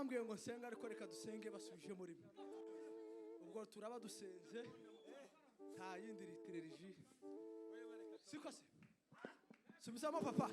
bambwiye ngo nsenga ariko reka dusenge basubije muri mwe. Ubwo turaba dusenze nta yindi liturji. Siko se. Subizamo papa.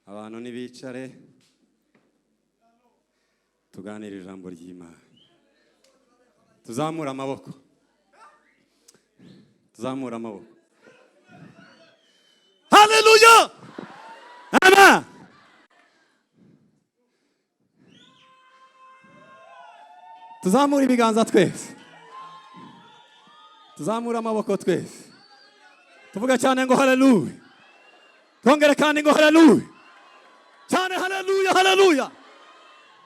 Abantu nibicare tuganira ijambo ry'Imana. Tuzamura amaboko. Tuzamura amaboko. Hallelujah! Amen. Tuzamura ibiganza twese. Tuzamura amaboko twese. Tuvuga cyane ngo hallelujah. Twongere kandi ngo hallelujah. Cyane hallelujah, hallelujah.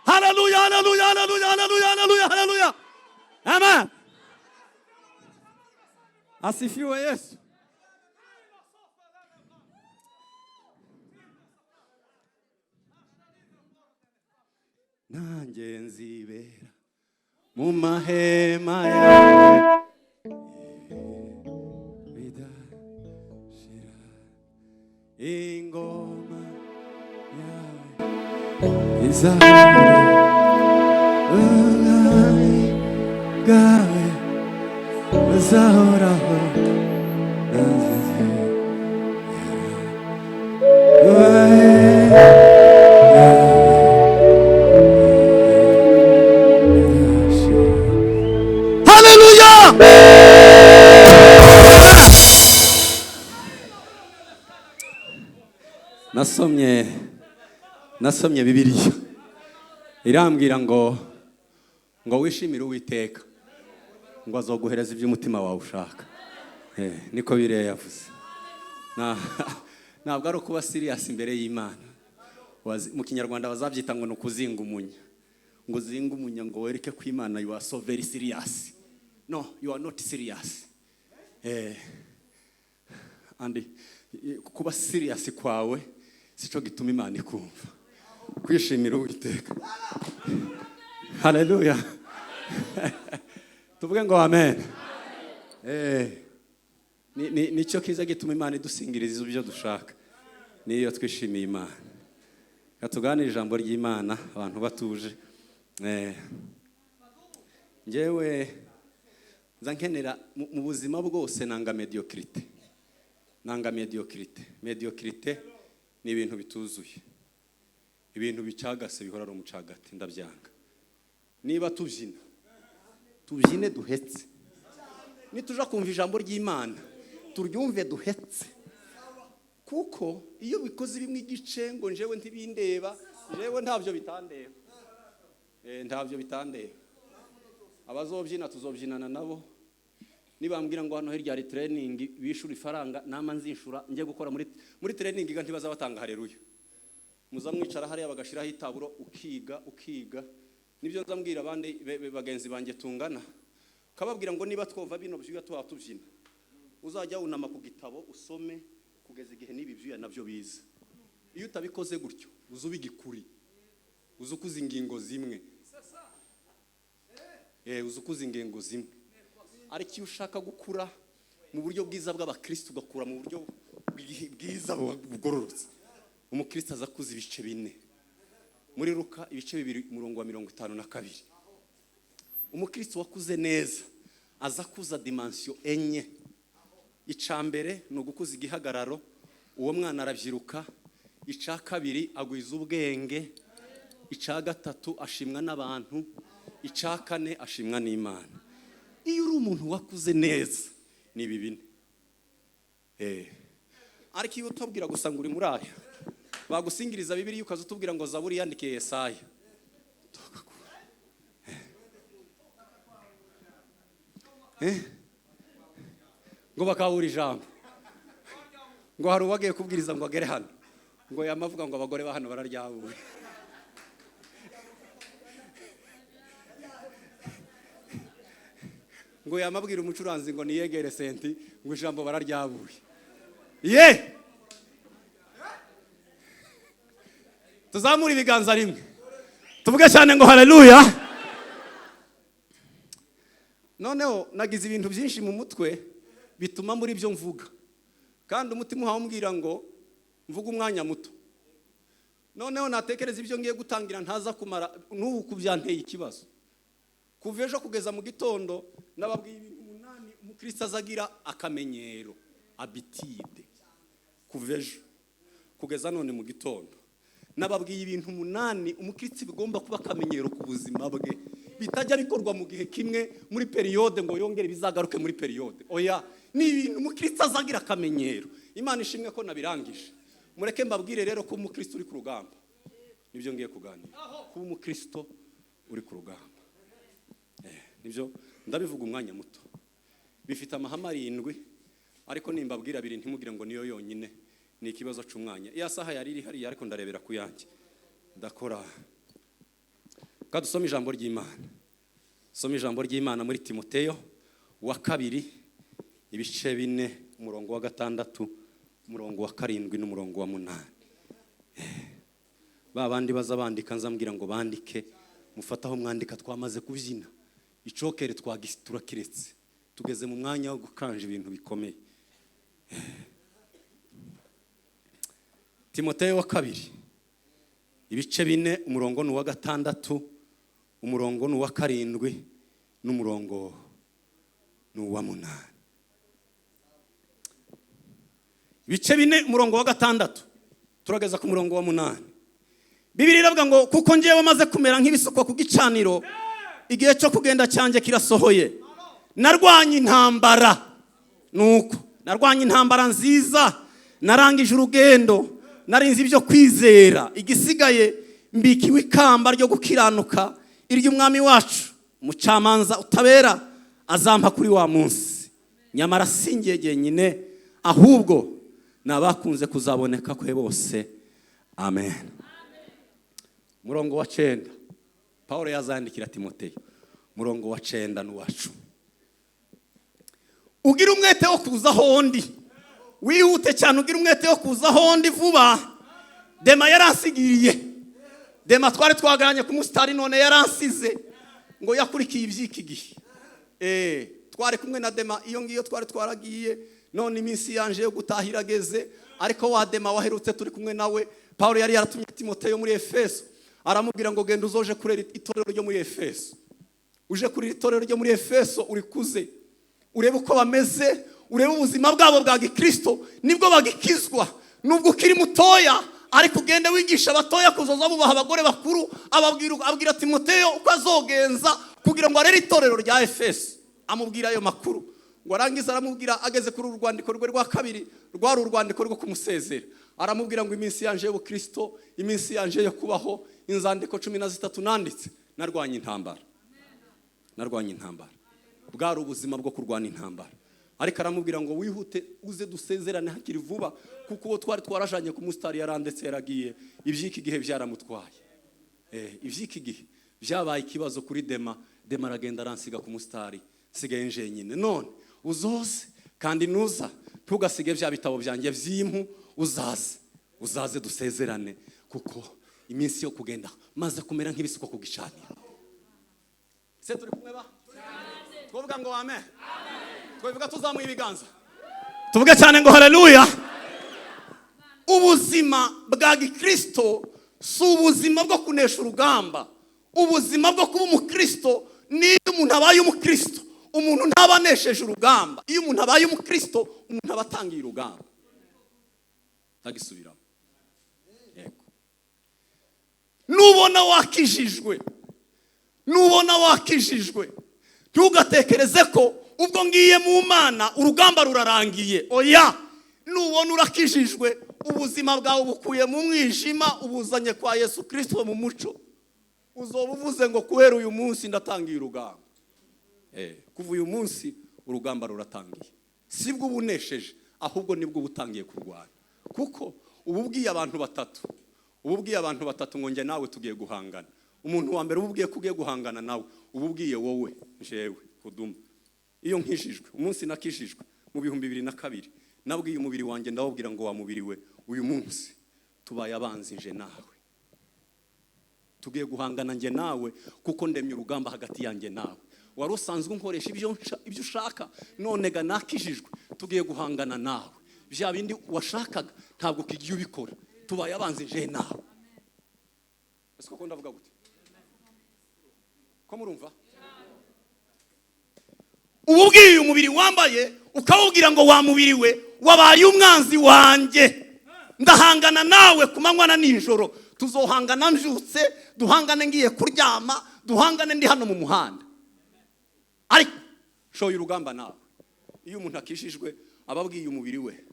Hallelujah, hallelujah, hallelujah, hallelujah, hallelujah, hallelujah. Amen. Asifiwe Yesu. Nanjye nzibera mu mahema yawe bidashira ingoma yawe izahora ubwami bwawe buzahoraho Nasomye Bibiliya irambwira ngo wishimire Uwiteka ngo azoguhereza iby'umutima wawe ushaka. Niko Bibiliya yavuze. Ntabwo ari ukuba serious imbere y'Imana. Mu Kinyarwanda bazabyita ngo nukuzinga umunya. Ngo zinga umunya ngo wereke ko Imana you are so very serious. No, you are not serious. And kuba serious kwawe sico gituma Imana ikumva. Kwishimira Uwiteka. Hallelujah. Tuvuge ngo amen. Nicyo kiza gituma Imana idusingiriza ibyo dushaka. Niyo twishimiye Imana. Katuganira ijambo ry'Imana abantu batuje. Njewe nzankenera mu buzima bwose nanga mediocrité. Nanga mediocrité. Mediocrité ni ibintu bituzuye. Ibintu bicagase bihora ari umucagati ndabyanga. Niba tubyine duhetse. Nituja kumva ijambo ry'Imana turyumve duhetse. Kuko iyo bikoze bimwe igice ngo njewe ntibindeba, njewe ntavyo bitandeba. Ntavyo bitandeba. Abazobyina tuzobyinana nabo. Nibambwira ngo hano hirya ari training bishura ifaranga nama nzishura ngiye gukora muri training ga ntibaza batanga haleluya. Muza mwicara hariya bagashiraho itaburo ukiga. Nibyo nzambwira abandi bagenzi banjye tungana. Kababwira ngo niba twova bino byuya tubyina. uzajya wunama ku gitabo usome kugeza igihe n'ibi byuya nabyo biza. Iyo utabikoze gutyo uzuba igikuri, uzukuza ingingo zimwe, uzukuza ingingo zimwe. Ariko iyo ushaka gukura mu buryo bwiza bw'abakristo, ugakura mu buryo bwiza bugororotse, umukristo aza kuza ibice bine. Muri Luka ibice 2 umurongo wa 52, umukristo wakuze neza aza kuza dimension enye. Icambere no gukuza igihagararo, uwo mwana arabyiruka. Ica kabiri agwiza ubwenge. Ica gatatu ashimwa n'abantu. Ica kane ashimwa n'Imana. Iyo uri umuntu wakuze neza ni bibine. Ariko iyo utubwira gusa ngo uri muri aya, bagusingiriza Bibiliya ukaza utubwira ngo Zaburi yandikiye Yesaya, ngo bakabura ijambo, ngo hari uwagiye kubwiriza ngo agere hano, ngo yamavuga ngo abagore ba hano bararyabuwe. Ngo yamabwira umucuranzi ngo niyegere senti, ngo ijambo bararyabuye. Tuzamura ibiganza rimwe tuvuge cyane ngo haleluya. Noneho nagize ibintu byinshi mu mutwe bituma muri byo mvuga, kandi umutima uhambwira ngo mvuga umwanya muto. Noneho natekereza ibyo ngiye gutangira ntaza kumara n'ubu kubyanteye ikibazo. Kuva ejo kugeza mu gitondo nababwiye ibintu 8 umukristo azagira akamenyero, habitude. Kuva ejo kugeza none mu gitondo nababwiye ibintu 8 umukristo bigomba kuba akamenyero ku buzima bwe, bitajya bikorwa mu gihe kimwe muri periode ngo yongere bizagaruke muri periode. Oya, ni ibintu umukristo azagira akamenyero. Imana ishimwe ko nabirangije. Mureke mbabwire rero ko umukristo uri ku rugamba. Nibyo ngiye kuganira. Kuba umukristo uri ku rugamba. Nibyo ndabivuga umwanya muto. Bifite amahame 7, ariko nimbabwira 2 ntimugire ngo niyo yonyine. Ni ikibazo cy'umwanya. Iya saha yari iri hari ariko ndarebera ku yanjye. Ndakora. Kadusoma ijambo ry'Imana. Soma ijambo ry'Imana muri Timoteyo wa 2 ibice 4 umurongo wa 6 umurongo wa 7 n'umurongo wa 8. Babandi bazabandika nzambwira ngo bandike, mufataho mwandika twamaze kubyina. Icokere twagistura kiretse. Tugeze mu mwanya wo gukanje ibintu bikomeye. Timoteyo wa 2 ibice 4 umurongo ni wa 6 umurongo ni wa 7 n'umurongo ni wa 8. Ibice 4 umurongo wa 6 turageza ku murongo wa 8. Bibiliya iravuga ngo kuko ngiye maze kumera nk'ibisukwa ku gicaniro, igihe cyo kugenda cyanjye kirasohoye. Narwanye intambara, nuko narwanye intambara nziza, narangije urugendo, narinzi ibyo kwizera. Igisigaye mbikiwe ikamba ryo gukiranuka, iry'umwami wacu umucamanza utabera azampa kuri wa munsi. Nyamara singiye nyine, ahubwo nabakunze kuzaboneka kwe bose. Amen. Murongo wa 9 Paulo yazandikira Timoteyo, murongo wa 9 n'uwacu. Ugira umwete wo kuza hondi, wihute cyane ugira umwete wo kuza hondi vuba. Dema yaransigiriye, Dema twari twagaranye ku mustari none yaransize ngo yakurikiye ibyiki gihe. Twari kumwe na Dema iyo ngiyo twari twaragiye, none iminsi yanje yo gutahira geze. Ariko wa Dema waherutse turi kumwe nawe, Paulo yari yaratumye Timoteyo muri Efeso, aramubwira ngo genda uzoje kurera itorero ryo muri Efeso. Uje kuri itorero ryo muri Efeso urikuze, urebe uko bameze, urebe ubuzima bwabo bwa gikristo, nibwo bagikizwa. Nubwo ukiri mutoya ariko ugende wigisha abatoya kuzoza bubaha abagore bakuru. Abwira Timoteyo uko azogenza kugira ngo arere itorero rya Efeso. Amubwira ayo makuru, ngo arangiza aramubwira ageze kuri urwandiko rwe rwa 2 rwari urwandiko rwo kumusezera. Aramubwira ngo iminsi yanje yo Kristo, iminsi yanje yo kubaho, inzandiko 13 nanditse. Narwanye intambara, narwanye intambara. Bwari ubuzima bwo kurwana intambara. Ariko aramubwira ngo wihute uze dusezerane hakiri vuba, kuko uwo twari twarajanye ku mustari yarandetse yaragiye. Ibyiki gihe byaramutwaye. Ibyiki gihe byabaye ikibazo kuri Dema. Dema aragenda aransiga ku mustari, sigaye nje nyine. None uzoze kandi nuza ntugasige bya bitabo byanjye by'impu, uzaze dusezerane, kuko iminsi yo kugenda maze kumera nk'ibisuko ku gicaniro. Se turi kumwe ba? Twavuga ngo amen. Twavuga tuzamuye ibiganza. Tuvuge cyane ngo haleluya. Ubuzima bwa gikristo si ubuzima bwo kunesha urugamba. Ubuzima bwo kuba umukristo ni umuntu abaye umukristo. Umuntu ntabanesheje urugamba. Iyo umuntu abaye umukristo, umuntu abatangiye urugamba. Tagisubiramo. Yego. Nubona wakijijwe, ntugatekereze ko ubwo ngiye mu Mana urugamba rurarangiye. Oya, nubona urakijijwe, ubuzima bwawe bukuye mu mwijima ubuzanye kwa Yesu Kristo mu muco, uzoba uvuze ngo kubera uyu munsi ndatangiye urugamba. Kuva uyu munsi urugamba ruratangiye. Sibwo ubunesheje, ahubwo nibwo ubutangiye kurwana. Kuko ububwiye abantu batatu ngo nge nawe tugiye guhangana. Umuntu wa mbere ububwiye kugiye guhangana nawe, ububwiye wowe jewe Kuduma. Iyo nkijijwe, umunsi nakijijwe mu 2002, nabwiye umubiri wanjye ndawubwira ngo wa mubiri we, uyu munsi tubaye abanzi nje nawe. Tugiye guhangana nge nawe kuko ndemye urugamba hagati yanjye nawe. Wari usanzwe unkoresha ibyo ushaka, none ga nakijijwe tugiye guhangana nawe. Bya bindi washakaga ntabwo kigiye ubikora. Tubaye abanzi nje nawe. Ese koko ndavuga gute? Ko murumva? Ububwiye umubiri wambaye ukawubwira ngo wa mubiri we wabaye umwanzi wanjye. Ndahangana nawe kumanywa na nijoro. Tuzohangana mbyutse, duhangane ngiye kuryama, duhangane ndi hano mu muhanda. Ariko shoye urugamba nawe. Iyo umuntu akishijwe ababwiye umubiri we.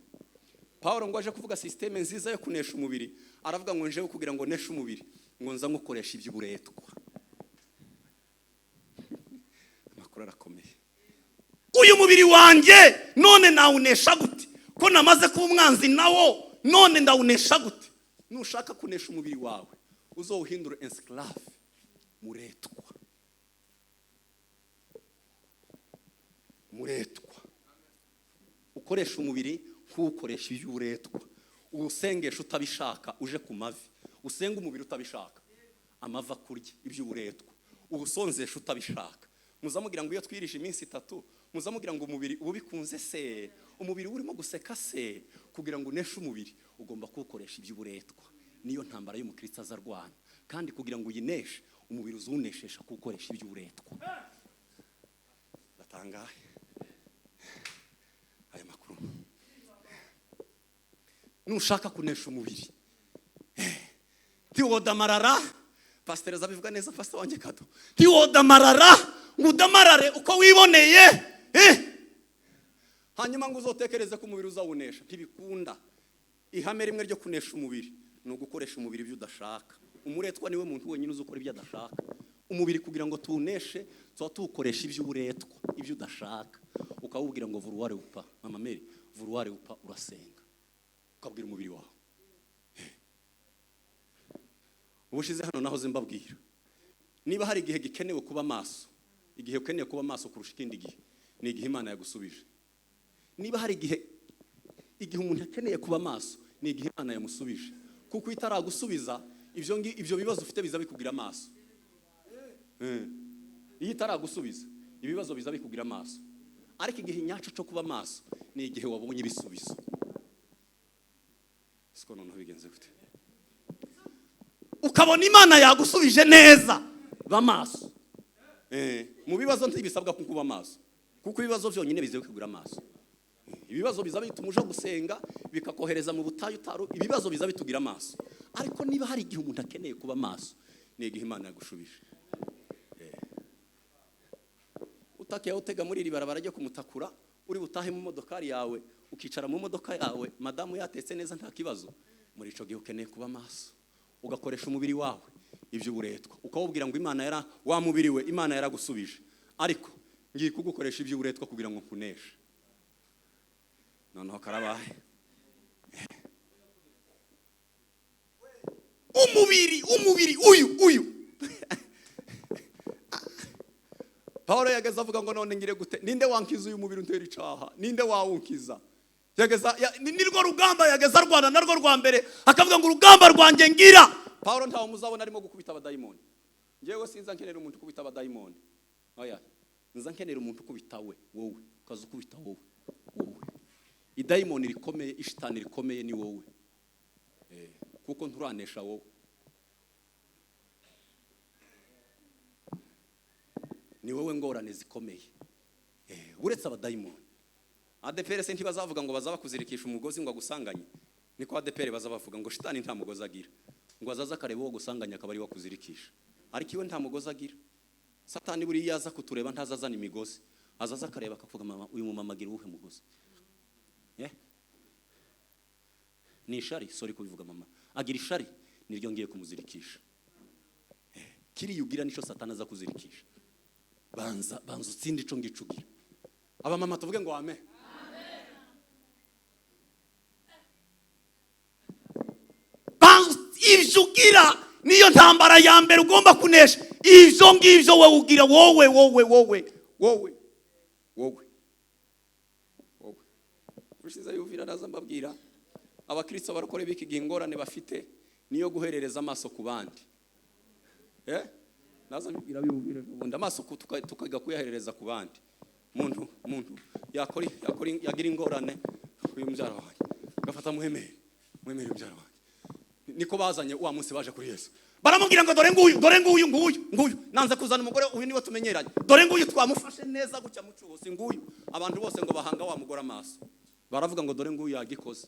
Paulo ngo aje kuvuga systeme nziza yo kunesha umubiri, aravuga ngo nje kugira ngo neshe umubiri, ngo nza ngukoresha iby'uburetwa. Amakuru arakomeye. Uyu mubiri wanjye none nawunesha gute? Ko namaze kuba umwanzi nawo, none ndawunesha gute? Nushaka kunesha umubiri wawe, uzowuhindura esclave, muretwa. Ukoresha umubiri nk'ukoresha iby'uburetwa. Usengesha utabishaka uje ku mavi. Usenga umubiri utabishaka, amava kurya iby'uburetwa. Ubusonzesha utabishaka. Muzamugira ngo iyo twirisha iminsi 3, muzamugira ngo umubiri ubikunze se, umubiri urimo guseka se, kugira ngo uneshe umubiri ugomba kuwukoresha iby'uburetwa. Niyo ntambara y'umukristo azarwana. Kandi kugira ngo uyineshe, umubiri uzuneshesha kuwukoresha iby'uburetwa. Batangaye aya makuru. Nushaka kunesha umubiri, ntiwodamarara. Pastor azabivuga neza, pastor wanjye Kado. Ntiwodamarara ngo udamarare uko wiboneye. Hanyuma ngo uzotekereze ko umubiri uzawunesha. Ntibikunda. Ihame rimwe ryo kunesha umubiri ni ugukoresha umubiri ibyo udashaka. Umuretwa niwe muntu wenyine uzukora ibyo adashaka. Umubiri kugira ngo tuwuneshe, tuba tuwukoresha iby'uburetwa, ibyo udashaka. Ukawubwira ngo vuruware upa, mama Mary, vuruware upa, urasenga. Ukabwira umubiri wawe. Ubushize hano naho zimbabwira. Niba hari igihe gikenewe kuba maso, igihe ukeneye kuba maso kurusha ikindi gihe, ni igihe Imana yagusubije. Niba hari igihe umuntu akeneye kuba maso, ni igihe Imana yamusubije. Kuko itaragusubiza, ibyo bibazo ufite biza bikugira maso. Iyo itaragusubiza, ibibazo biza bikugira maso. Ariko igihe nyaco cyo kuba maso, ni igihe wabonye ibisubizo. Siko noneho bigenze gute? Ukabona Imana yagusubije neza, ba maso. Mu bibazo ntibisabwa kuba maso, kuko ibibazo byonyine bize bikugira maso. Ibibazo biza bituma uje gusenga, bikakohereza mu butayu utaru. Ibibazo biza bitugira maso. Ariko niba hari igihe umuntu akeneye kuba maso, ni igihe Imana yagushubije. Utakiye utega muri iri barabara ryo kumutakura, uri butahe mu modokari yawe, ukicara mu modoka yawe, madamu yatetse neza nta kibazo. Muri ico gihe ukeneye kuba maso, ugakoresha umubiri wawe iby'uburetwa. Ukawubwira ngo Imana wa mubiri we, Imana yaragusubije. Ariko ngiye kugukoresha iby'uburetwa kugira ngo nkuneshe. Noneho karabaye. Umubiri uyu Pawulo yageze avuga ngo none ngire gute, ninde wankiza uyu mubiri untera icaha, ninde wawunkiza? Nirwo rugamba yageze arwana narwo rwa mbere, akavuga ngo urugamba rwanjye ngira. Pawulo ntawe muzabona arimo gukubita abadayimoni. Ngewe sinza nkenera umuntu ukubita abadayimoni, oya, nza nkenera umuntu ukubita wowe, ukaza ukubita wowe. Idayimoni rikomeye, ishitani rikomeye ni wowe, kuko nturanesha wowe. Ni wowe ngorane zikomeye, uretse abadayimoni. ADPR se ntibazavuga ngo bazaba kuzirikisha umugozi ngo agusanganye. Niko ADPR bazabavuga ngo shitani nta mugozi agira, ngo azaza akareba uwo gusanganya akaba ari wa kuzirikisha. Ariko iwe nta mugozi agira. Satani buri yaza kutureba ntazazana imigozi, azaza akareba akavuga mama, uyu mumama agira uwuhe mugozi? Ni ishari, sorry kubivuga mama, agira ishari, niryo ngiye kumuzirikisha. Kiri yugira nico Satani aza kuzirikisha. Banza utsinde ico ngicugira. Aba mama tuvuge ngo amen. Banza ivyo ugira niyo ntambara ya mbere ugomba kunesha. Ivyo ngivyo wowe ugira, wowe. Ushize yuvira naza mbabwira abakristo barakore biki gingorane bafite niyo guherereza amaso ku bandi. Naza mbibwira bibubwire ubundi amaso tukaga kuyaherereza ku bandi. Muntu yagira ingorane uyu mbyara wanjye gafata muhemere mbyara wanjye. Niko bazanye wa munsi baje kuri Yesu. Baramubwira ngo dore nguyu nanze kuzana umugore uyu niwe tumenyeranye. Dore nguyu twamufashe neza gucya mu cyubusi nguyu. Abantu bose ngo bahanga wa mugore amaso. Baravuga ngo dore nguyu yagikoze.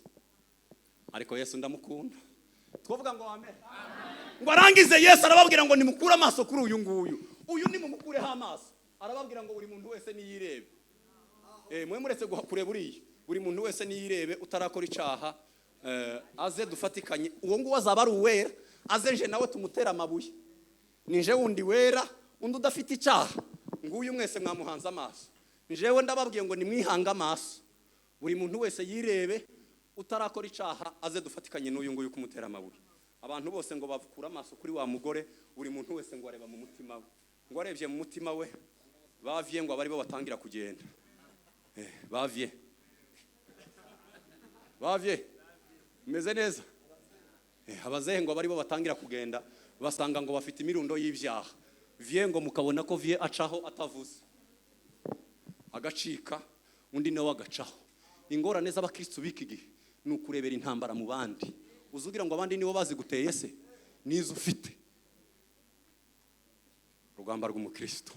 Ariko Yesu ndamukunda. Twavuga ngo amen. Ngo arangize Yesu arababwira ngo nimukure amaso kuri uyu nguyu. Uyu ni mumukureho amaso. Arababwira ngo buri muntu wese niyirebe. Mwe muretse kureba buri muntu wese niyirebe utarakora icaha. Aze dufatikanye uwo nguwo azaba ari uwera, aze nje nawe tumutera amabuye. Nije wundi wera undi udafite icaha, nguyu mwese mwamuhanze amaso. Njewe ndababwiye ngo nimwihanga amaso, buri muntu wese yirebe utarakora icaha, aze dufatikanye n'uyu nguyu kumutera amabuye. Abantu bose ngo bavukura amaso kuri wa mugore, buri muntu wese ngo areba mu mutima we. Ngo arebye mu mutima we, bavye ngo abari bo batangira kugenda. Bavye meze neza. Abazehe ngo abari bo batangira kugenda, basanga ngo bafite imirundo y'ivyaha. Vie ngo mukabona ko vie acaho atavuze, agacika undi nawe agacaho. Ingorane z'abakristo biki gihe nukurebera intambara mu bandi. Uzugira ngo abandi nibo bazi guteye se, nizo ufite. Rugamba rw'umukristo.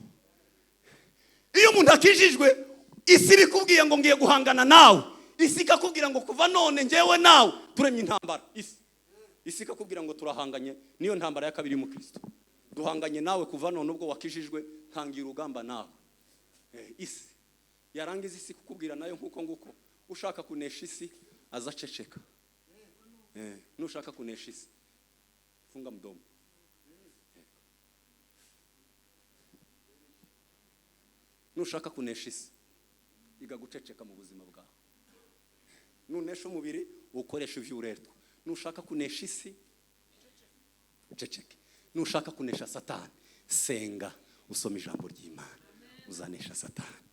Iyo umuntu akijijwe, isi bikubwiye ngo ngiye guhangana nawe. Isi ikakubwira ngo kuva none njewe nawe turemye intambara. Isi ikakubwira ngo turahanganye, niyo ntambara ya kabiri y'umukristo. Duhanganye nawe kuva none ubwo wakijijwe, ntangira urugamba nawe. Isi yarangiza isi kukubwira nayo nkuko nguko. Ushaka kunesha isi azaceceka. Nushaka kunesha isi funga mdomo. Nushaka kunesha isi iga guceceka mu buzima bwawe. Nunesha umubiri ukoresha ivyuretwa. Nushaka kunesha isi ceceke. Nushaka kunesha Satani senga, usoma ijambo ry'Imana, uzanesha Satani.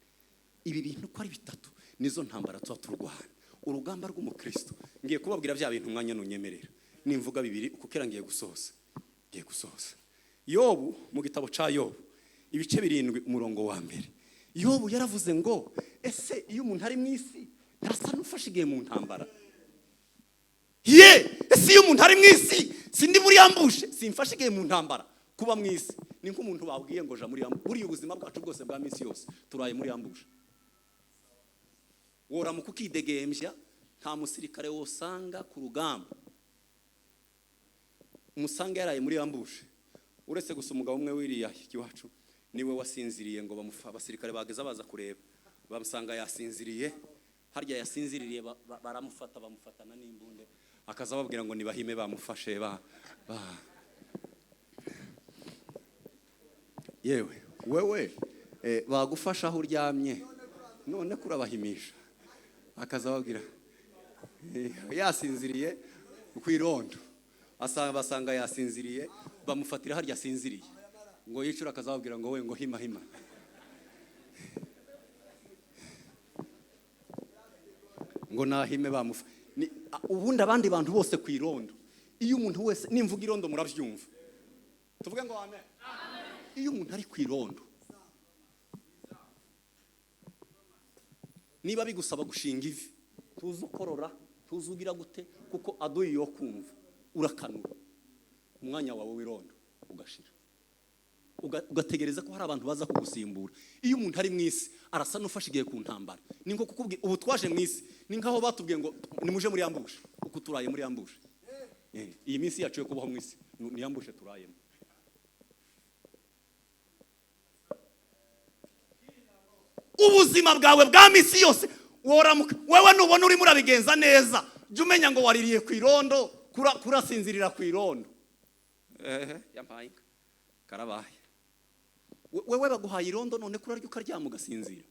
Ibi bintu ko ari bitatu nizo ntambara tuba turwana. Urugamba rw'umukristo ngiye kubabwira bya bintu mwanya nunyemerera. Nimvuga bibiri ukukira ngiye gusoza. Yobu mu gitabo ca Yobu ibice 7 umurongo wa mbere. Yobu yaravuze ngo ese iyo umuntu ari mu isi ntasa nufashe igihe mu ntambara. Ese iyo umuntu ari mu isi sindi muri yambushe, simfashe igihe mu ntambara. Kuba mu isi ni nko umuntu babwiye ngo ja muri yambushe. Buri ubuzima bwacu bwose bwa minsi yose turaye muri yambushe. Wora mu kukidegembya nta musirikare wosanga ku rugamba. Umusanga yaraye muri yambushe. Uretse gusa umugabo umwe wiriya iwacu niwe wasinziriye ngo abasirikare bageza baza kureba. Bamusanga yasinziriye, harya yasinziriye baramufata bamufatana n'imbunde. Akaza babwira ngo nibahime bamufashe yewe wewe bagufasha aho uryamye none kurabahimisha. Akaza babwira yasinziriye kwirondo. Basanga yasinziriye bamufatira harya asinziriye ngo yicura. Akazababwira ngo we ngo hima ngo nahime bamufa. Ubundi abandi bantu bose ku irondo, iyo umuntu wese nimvuga irondo murabyumva, tuvuge ngo amen. Iyo umuntu ari ku irondo, niba bigusaba gushinga ivi, tuzi ukorora, tuzi ugira gute, kuko aduye yo kumva, urakanura umwanya wawe w'irondo ugashira, ugategereza ko hari abantu baza kugusimbura. Iyo umuntu ari mu isi arasa n'ufashe igihe ku ntambara. Ni nko kukubwira ubu twaje mu isi, ni nkaho batubwiye ngo nimuje muri yambushe, uko turaye muri yambushe. Iyi minsi yacu yo kubaho mu isi ni yambushe turayemo. Ubuzima bwawe bwa misi yose woramuka, wewe nubona uri murabigenza neza, jya umenya ngo waririye ku irondo, kurasinzirira ku irondo. Yampaye karabaye. Wewe baguhaye irondo none kurarya ukaryama ugasinzira.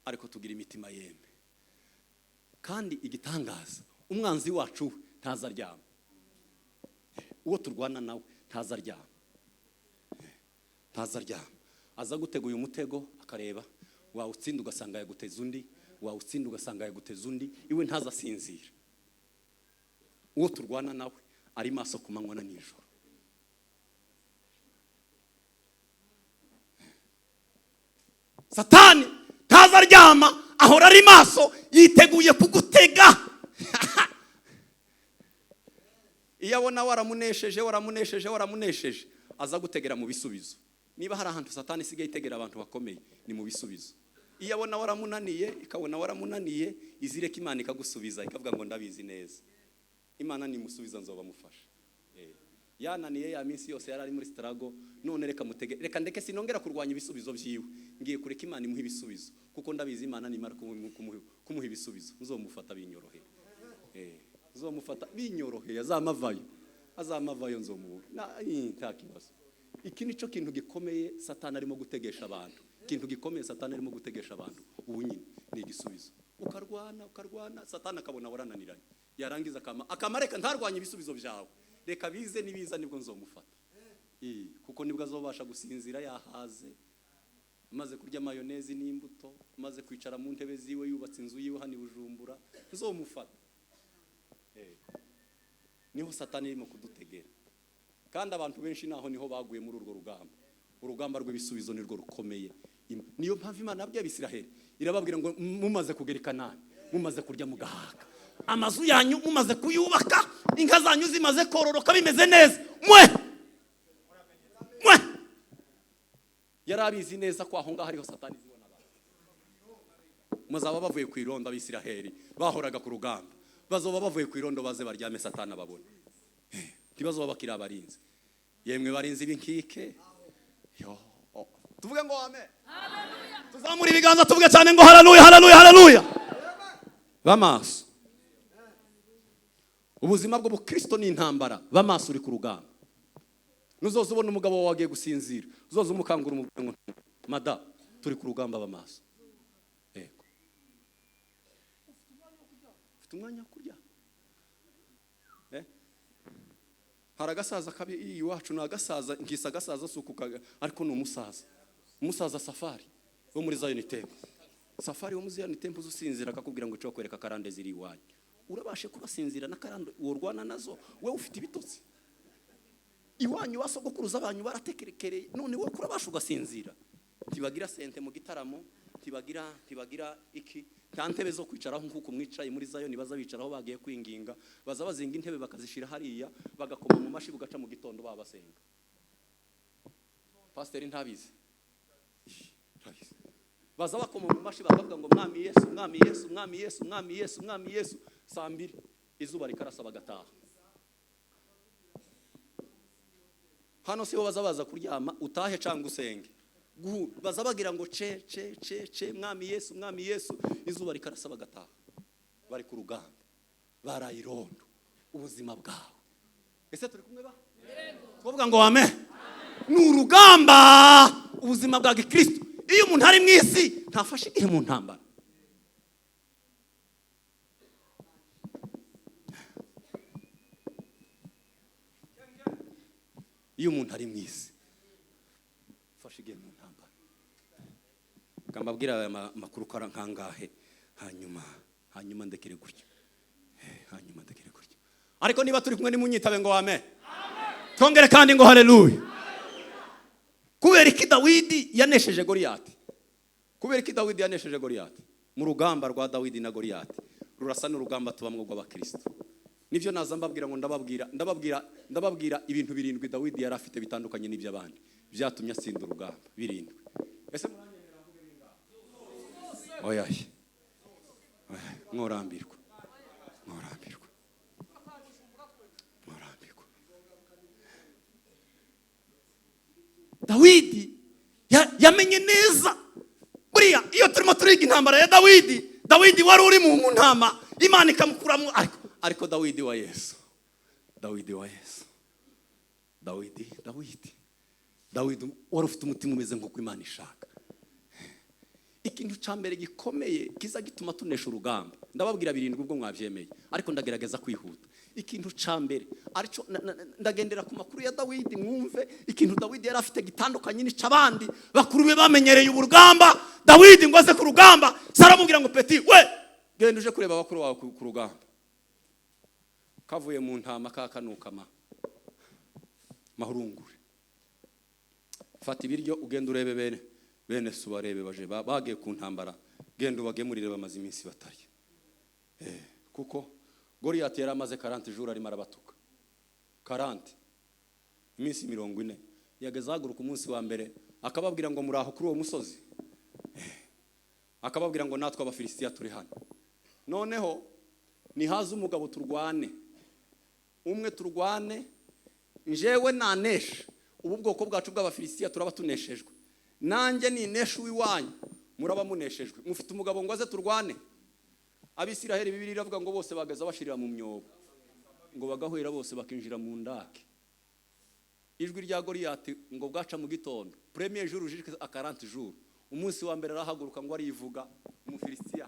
Ariko tugira imitima yembe. Kandi igitangaza, umwanzi wacu ntazaryama. Uwo turwana nawe ntazaryama. Ntazaryama. Aza guteguye umutego akareba, wawutsinda ugasanga yaguteza undi, wawutsinda ugasanga yaguteza undi, iwe ntazasinzira. Uwo turwana nawe ari maso ku manywa na nijoro. Satani ntazaryama, ahora ari maso yiteguye kugutega. Iyo abona waramunesheje aza gutegera mu bisubizo. Niba hari ahantu Satani isigaye itegera abantu bakomeye ni mu bisubizo. Iyo abona waramunaniye, ikabona waramunaniye, izireka Imana ikagusubiza ikavuga ngo ndabizi neza. Imana nimusubiza nzoba mufasha. Yananiye ya minsi yose yarari muri struggle, none reka mutege, reka ndeke sinongera kurwanya ibisubizo byiwe, ngiye kureka Imana imuha ibisubizo, kuko ndabizi Imana nimara kumuha ibisubizo nzomufata binyoroheye. Nzomufata binyoroheye, azamavayo nzomubura nta kibazo. Iki nico kintu gikomeye Satani arimo gutegesha abantu. Kintu gikomeye Satani arimo gutegesha abantu ubu nyine ni igisubizo. Ukarwana Satani akabona warananiranye, yarangiza akamareka ntarwanya ibisubizo byawe. Reka bize nibiza nibwo nzomufata. Kuko nibwo azobasha gusinzira yahaze, maze kurya mayonezi n'imbuto, maze kwicara mu ntebe ziwe yubatse inzu yiwe hani Bujumbura, nzomufata. Niho Satani irimo kudutegera. Kandi abantu benshi naho niho baguye muri urwo rugamba. Urugamba rw'ibisubizo nirwo rukomeye. Niyo mpamvu Imana yabwiye Abisiraheli irababwira ngo mumaze kugera i Kanani, mumaze kurya mugahaga, amazu yanyu mumaze kuyubaka, inka zanyu zimaze kororoka bimeze neza, mwe yarabizi neza ko aho ngaho hariho Satani zibona abantu. Muzaba bavuye ku irondo Abisiraheli bahoraga ku rugamba, bazoba bavuye ku irondo baze baryame Satani ababona. Kibazo babakira abarinzi. Yemwe barinzi b'inkike. Tuvuge ngo amen. Haleluya. Tuzamura ibiganza tuvuge cyane ngo haleluya, haleluya, haleluya. Bamaso. Ubuzima bw'Ubukristo ni intambara, bamaso uri ku rugamba. Nuzoza ubona umugabo wawe wagiye gusinzira, uzoza umukangura umubwira ngo mada turi ku rugamba bamaso. Yego. Ufite umwanya wo kurya? Haragasaza kabi iwacu na gasaza ngisa gasaza sukukaga, ariko no umusaza Safari wo muri Zion Temple. Safari wo muri Zion Temple usinzira akakubwira ngo cyo kwereka karande ziri iwanyu. Urabashe kubasinzira na karande worwana nazo, we ufite ibitotsi. Iwanyu basogokuruza abanyu baratekerekereye, none we kurabasha ugasinzira. Tibagira sente mu gitaramo, tibagira iki, nta ntebe zo kwicaraho nkuko mwicaye muri Zion baza bicaraho bagiye kwinginga, baza bazinga intebe bakazishira hariya, bagakoma mu mashi bugaca mu gitondo babasenga. Pastor ntabizi. Baza bakoma mu mashi bakavuga ngo mwami Yesu, mwami Yesu, mwami Yesu, mwami Yesu, mwami Yesu, saa 2 izuba rikarasa bagataha. Hano siho baza kuryama utahe cyangwa usenge. Baza bagira ngo ce mwami Yesu, mwami Yesu, izuba rikarasa bagataha. Bari ku rugamba, barayirondo ubuzima bwawe. Ese turi kumwe ba? Twavuga ngo amen. Ni urugamba ubuzima bwa Gikristo. Iyo umuntu ari mu isi ntafashe igihe mu ntambara. Iyo umuntu ari mu isi fashe igihe mu ntambara. kambabwira aya makuru kara nkangahe hanyuma ndekere gutyo. Hanyuma ndekere gutyo. Ariko niba turi kumwe nimunyitabe ngo amen. Twongere kandi ngo haleluya. Kubera iki Dawidi yanesheje Goliyati? Kubera iki Dawidi yanesheje Goliyati? Mu rugamba rwa Dawidi na Goliyati rurasa n'urugamba tubamwe rw'abakristo. Nivyo naza mbabwira ngo ndababwira ibintu birindwi Dawidi yari afite bitandukanye n'iby'abandi byatumye atsinda urugamba birindwi. Ese muranyemera mvuge bingahe? Oya. Mworambirwa. Dawidi yamenye neza buriya iyo turimo turiga intambara ya Dawidi wari uri mu ntama Imana ikamukuramo ariko Dawidi wa Yesu wari ufite umutima umeze nk'uko Imana ishaka. Ikintu cyambere gikomeye kiza gituma tunesha urugamba ndababwira birindwi ubwo mwavyemeye ariko ndagerageza kwihuta. Ikintu cyambere arico ndagendera ku makuru ya Dawidi mwumve ikintu Dawidi yari afite gitandukanye n'icabandi bakuru be bamenyereye urugamba. Dawidi ngo aze ku rugamba saramubwira ngo peti we genda uje kureba bakuru wawe ku rugamba. Kavuye mu ntama kakanukama mahurungure fata ibiryo ugenda urebe bene subarebe baje bagiye ku ntambara genda ubagemurire bamaze iminsi batarya. Kuko Goliyati yari amaze 40 jours arimo arabatuka 40 iminsi 40 yageze haguruka umunsi wa mbere akababwira ngo muraho kuri uwo musozi. Akababwira ngo natwe abafilisitiya turi hano noneho nihaza umugabo turwane umwe turwane njewe nanesha ubu bwoko bwacu bw'abafilisitiya turaba tuneshejwe nanjye ninesha uwiwanyu muraba muneshejwe mufite umugabo ngo aze turwane. Abisiraheli Bibiliya iravuga ngo bose bagaza bashirira mu myobo ngo bagahwera bose bakinjira mu ndake. Ijwi rya Goliyati ngo bwaca mu gitondo premier jour ujike 40 jours umunsi wa mbere arahaguruka ngo arivuga umufilisitiya.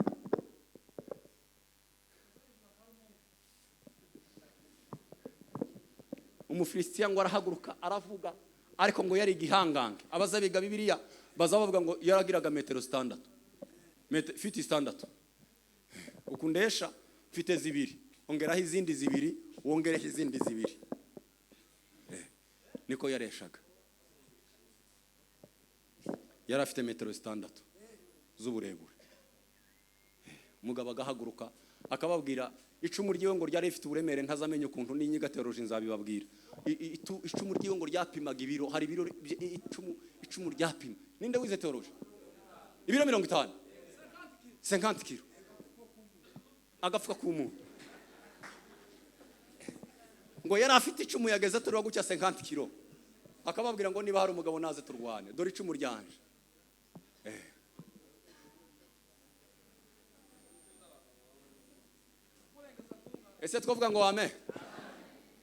Umufilisitiya ngo arahaguruka aravuga ariko ngo yari igihangange. Abazabiga Bibiliya bazabavuga ngo yaragiraga metero 6 fiti 6 ukundesha mfite 2 ongeraho izindi 2 wongereho izindi 2 niko yareshaga. Yari afite metero 6 z'uburebure. Umugabo agahaguruka akababwira icumu ryiwe ngo ryari rifite uburemere ntazamenye ukuntu n'inyiga teoloji nzabibabwira. Icumu ryiwe ngo ryapimaga ibiro hari ibiro icumu ryapima. Ninde wize teoloji? Ibiro 50 50 kilo agafuka ku muntu ngo yari afite icumu yageze turwa gucya 50 kilo akababwira ngo niba hari umugabo naze turwane dore icumu ryanje. Ese twavuga ngo amen?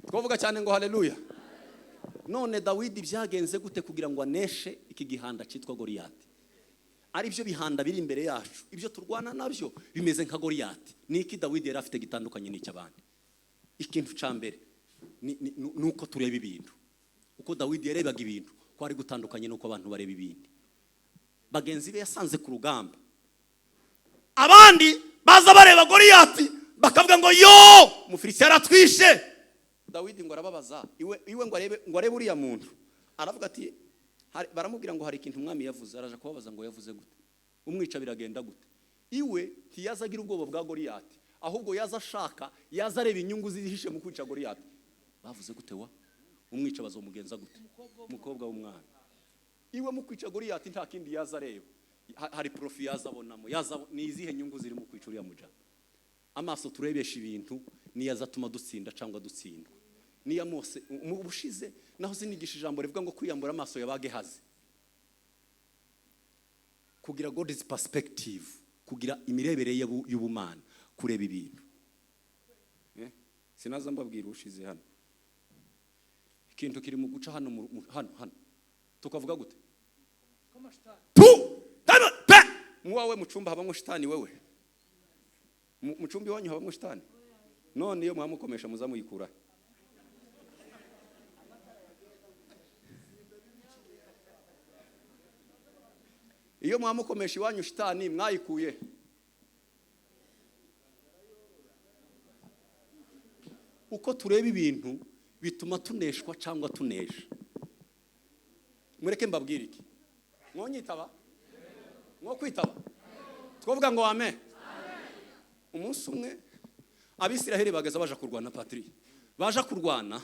Twavuga cyane ngo haleluya. None Dawidi byagenze gute kugira ngo aneshe iki gihanda cyitwa Goliyati? Ari byo bihanda biri imbere yacu ibyo turwana nabyo bimeze nka Goliyati. Niki Dawidi yari afite gitandukanye n'icyabandi? Ikintu cyambere nuko tureba ibintu uko Dawidi yarebaga ibintu ko ari gutandukanye nuko abantu bareba ibindi. Bagenzi be yasanze ku rugamba abandi baza bareba Goliyati bakavuga ngo yo Mufilisitiya aratwishe. Dawidi ngo arababaza iwe ngo arebe uriya muntu aravuga ati baramubwira ngo hari ikintu umwami yavuze araje kubabaza ngo yavuze gute umwica biragenda gute. Iwe ntiyazagira ubwoba bwa Goliyati ahubwo yazashaka yazareba inyungu zihishe mu kwica Goliyati. Bavuze gute wa umwica bazomugenza gute umukobwa w'umwami. Iwe mu kwica Goliyati nta kindi yazareba hari profi yazabonamo ni izihe nyungu ziri mu kwica uriya muja. Amaso turebesha ibintu niyazatuma dutsinda cyangwa dutsindwa. Niya Mose mu bushize naho sinigisha ijambo rivuga ngo kwiyambura amaso yabage haze kugira God's perspective kugira imirebere y'ubumana kureba ibintu. Sinaza mbabwira ushize hano ikintu kiri mu guca hano hano tukavuga gute muwawe mucumba habamo shitani wewe mucumbi wanyu habamo shitani none iyo mwamukomesha muzamuyikura. iyo mwamukomesha iwanyu shitani mwayikuye. Uko tureba ibintu bituma tuneshwa cyangwa tunesha. Mureke mbabwire iki, mwonyitaba mwo kwitaba twovuga ngo amen. Umunsi umwe Abisiraheli bagaza baje kurwana Patri, baje kurwana.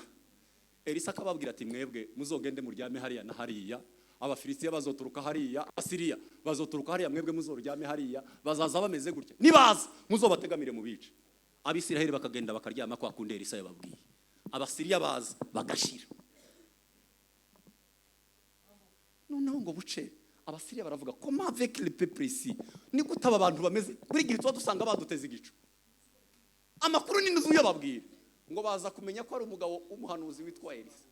Elisa akababwira ati mwebwe muzogende muryame hariya na hariya, Abafilistiya bazoturuka hariya, Asiriya bazoturuka hariya, mwebwe muzoryame hariya, bazaza bameze gutya, nibaza muzobategamire mu bice. Abisiraheli bakagenda bakaryama kwa kundi Elisa yababwiye. Abasiriya baza bagashira. Noneho ngo buce Abasiriya baravuga comment avec le peuple ici, ni gutaba abantu bameze kuri gihe tuba dusanga baduteze igico. Amakuru ni nduzu yababwira ngo baza kumenya ko ari umugabo w'umuhanuzi witwa Elisa.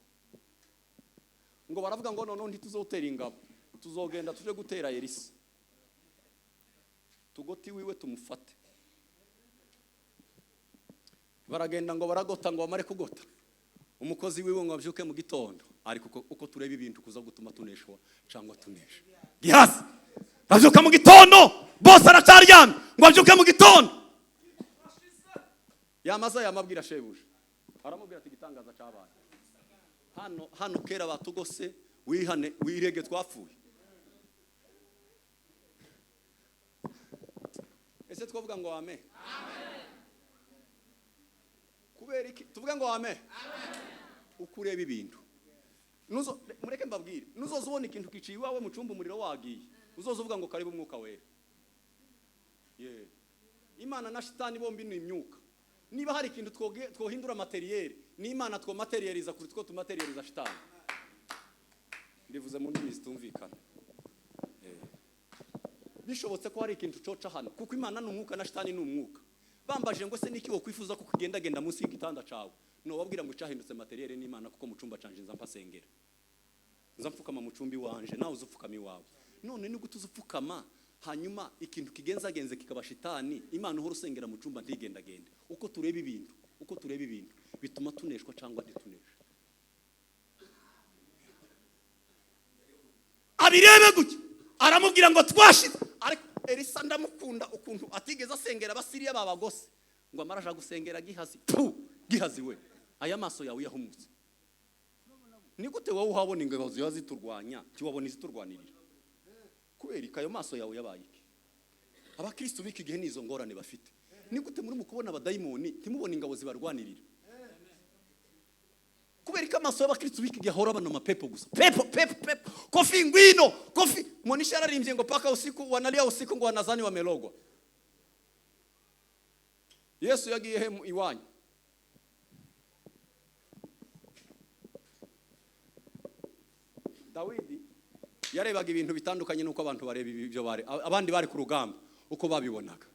Ngo baravuga ngo none ntituzotera ingabo, tuzogenda tuje gutera Elisa, tugoti wiwe tumufate. Baragenda ngo baragota ngo bamare kugota, umukozi wiwe ngo abyuke mu gitondo. Ariko uko tureba ibintu kuza gutuma tuneshwa cyangwa tunesha. Gihazi abyuka mu gitondo, bose aracaryamye ngo abyuke mu gitondo. Yamaza yamabwira shebuja, aramubwira ati gitangaza cyabaye hano kera batugose, wihane wirege twapfuye. Ese twavuga ngo amen? Amen. Kubera iki tuvuga ngo amen? Amen. Ukureba ibintu mureke mbabwire, nuzoza ubona ikintu kiciye iwawe mu cyumba umuriro wagiye, uzoza uvuga ngo karibu umwuka wera. Imana na shitani bombi ni imyuka. Niba hari ikintu twohindura materiel, ni Imana two materializa kuri two tumaterializa shitani. Ndivuze mu ndimi zitumvikana. Bishobotse ko hari ikintu coca hano, kuko Imana ni umwuka na shitani ni umwuka. Bambaje ngo se niki wo kwifuza ko kugendagenda munsi y'igitanda cawe, no wabwira ngo cyahindutse materiel ni Imana, kuko mu cumba canje nza mpasengera, nza mfukama mu cumbi wanje, nawe uzupfukama iwawe. None ni gute uzupfukama hanyuma ikintu kigenzagenze kikaba shitani, Imana uhora usengera mu cumba ntigendagende? Uko tureba ibintu bituma tuneshwa cyangwa ntitunesha. Abirebe gutya aramubwira ngo twashize. Ariko Elisa ndamukunda ukuntu atigeze asengera Abasiriya babagose, ngo amaraje gusengera Gihazi. Gihazi we, aya maso yawe yahumutse. Ni gute wowe uhabona ingabo ziturwanya kiwabona iziturwanirira? Kubera ikayo maso yawe yabaye iki? Abakristo biki gihe nizo ngorane bafite. Ni gute muri mu kubona abadayimoni timubona ingabo zibarwanirira? Kubera ko amaso y'abakristo biki gihe ahora bana mapepo gusa. Pepo kofi ngwino kofi monisha ararimbye ngo paka usiku wanalia usiku ngo wanazani wamelogwa. Yesu yagiye he iwanyu? Dawidi yarebaga ibintu bitandukanye nuko abantu bareba ibyo abandi bari ku rugamba uko babibonaga.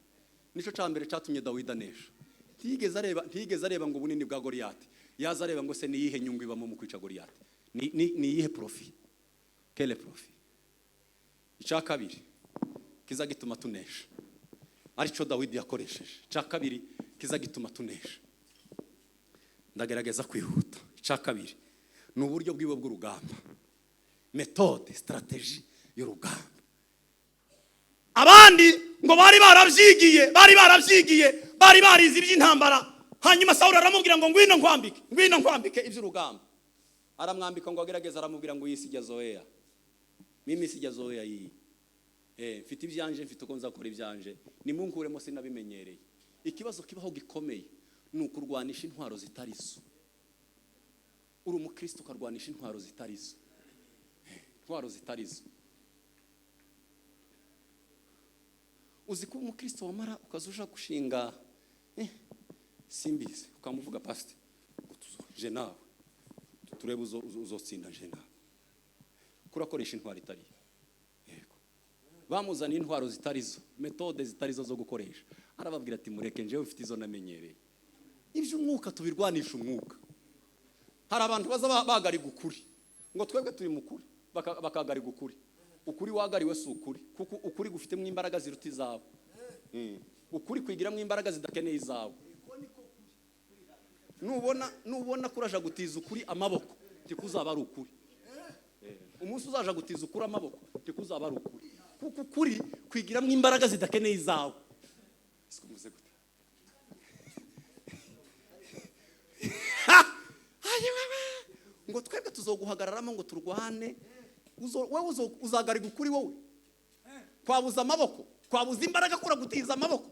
Nico cyambere cyatumye Dawidi anesha. Ntigeze areba ngo bunini bwa Goliyati, yaza areba ngo se ni yihe nyungu ibamo mu kwica Goliyati, ni yihe profit, quel profit. Icya kabiri kiza gituma tunesha, arico Dawidi yakoresheje. Icya kabiri kiza gituma tunesha, ndagerageza kwihuta. Icya kabiri ni uburyo bwiwe bw'urugamba, méthode, stratégie y'urugamba. Abandi ngo bari baravyigiye, bari barize iby'intambara. Hanyuma Sawuli aramubwira ngo ngwino nkwambike iby'urugamba. Aramwambika ngo agerageza, aramubwira ngo yisijya zoea. Mimi sijya zoea yi. Mfite ibyanje, mfite uko nzakora ibyanje. Ni munkuremo sinabimenyereye. Ikibazo kibaho gikomeye ni ukurwanisha intwaro zitarizo. Uri umukristo ukarwanisha intwaro zitarizo. Uzi ko umukristo wamara ukazuja gushinga simbizi ukamuvuga pastor je nawe turebe uzotsinda je nawe kurakoresha intwaro itari yego. Bamuzana intwaro zitarizo, metode zitarizo zo gukoresha. Arababwira ati mureke njewe mfite izo namenyereye. Ibyo umwuka tubirwanisha umwuka. Hari abantu baza bagari gukuri ngo twebwe turi mukuri, bakagari gukuri. Ukuri wagariwe si ukuri, kuko ukuri gufitemo imbaraga ziruta izawe. Ukuri kwigiramo imbaraga zidakeneye izawe. Nubona kuraja gutiza ukuri amaboko tikuzaba ari ukuri. Umunsi uzaja gutiza ukuri amaboko tikuzaba ari ukuri. kuko ukuri kwigiramo imbaraga zidakeneye izawe. Ngo twebwe tuzoguhagararamo ngo turwane, wowe uzagariga ukuri wowe? Kwabuza amaboko, kwabuza imbaraga kuragutiza amaboko.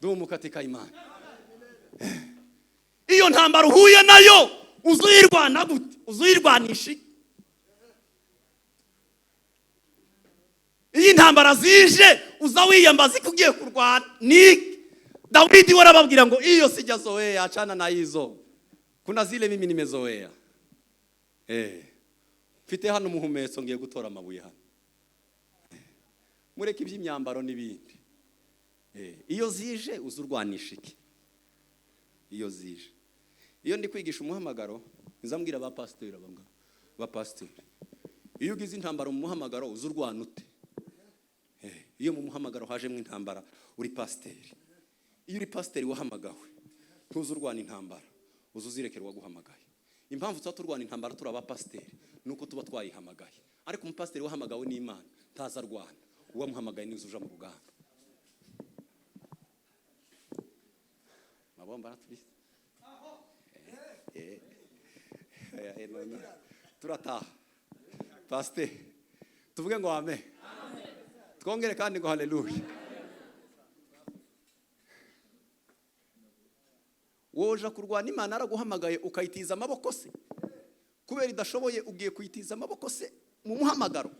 Dumu katika imani. Iyo ntambara uhuye nayo uzuyirwana gute? Uzuyirwanisha. Iyi ntambara zije uza wiyambaza kugiye kurwana. Ni Dawidi warababwira ngo iyo sijazoea achana na hizo. Kuna zile mimi nimezoea. Mfite hano umuhumetso ngiye gutora amabuye hano. Mureke iby'imyambaro n'ibindi. Iyo zije uzurwanisha iki? Iyo zije. Iyo ndi kwigisha umuhamagaro nzambwira ba pasteur abanga. Ba pasteur. Iyo ugize intambara mu muhamagaro uzurwana ute? Iyo mu muhamagaro hajemo intambara uri pasteur. Iyo uri pasteur wahamagawe ntuzurwana intambara, uzuzirekerwa guhamagaye. Impamvu tuturwana intambara turaba pasteur nuko tuba twayihamagaye. Ariko mu pasteur wahamagawe n'Imana ntazarwana. Uwa muhamagaye ni uzuja mu rugamba. Mabomba natubise. Turataha. Pasteur tuvuge ngo amen. Twongere kandi ngo haleluya. Woja kurwana Imana araguhamagaye ukayitiza amaboko se? Kubera idashoboye ugiye kuyitiza amaboko se mu muhamagaro?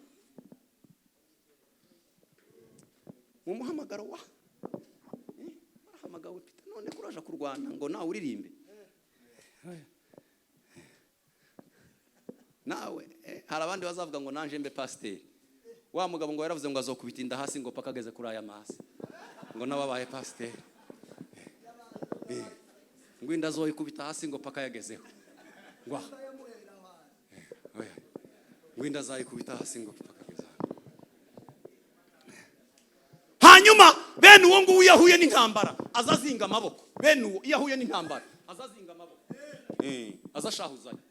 Mu muhamagaro wa ahamagawe pita none kuraja kurwana ngo nawe uririmbe. Nawe hari abandi bazavuga ngo nanje mbe pasteur. Wa mugabo ngo yaravuze ngo azokubitinda hasi ngo pakageze kuri aya masi. Ngo nababaye pasteur. Ngo inda zoyikubita hasi ngo paka yagezeho. Ngwa. Ngo inda zayikubita hasi ngo paka yagezeho. Hanyuma bene uwo ngo uyahuye n'intambara azazinga amaboko. Bene uwo iyahuye n'intambara azazinga amaboko. Azashahuzanya.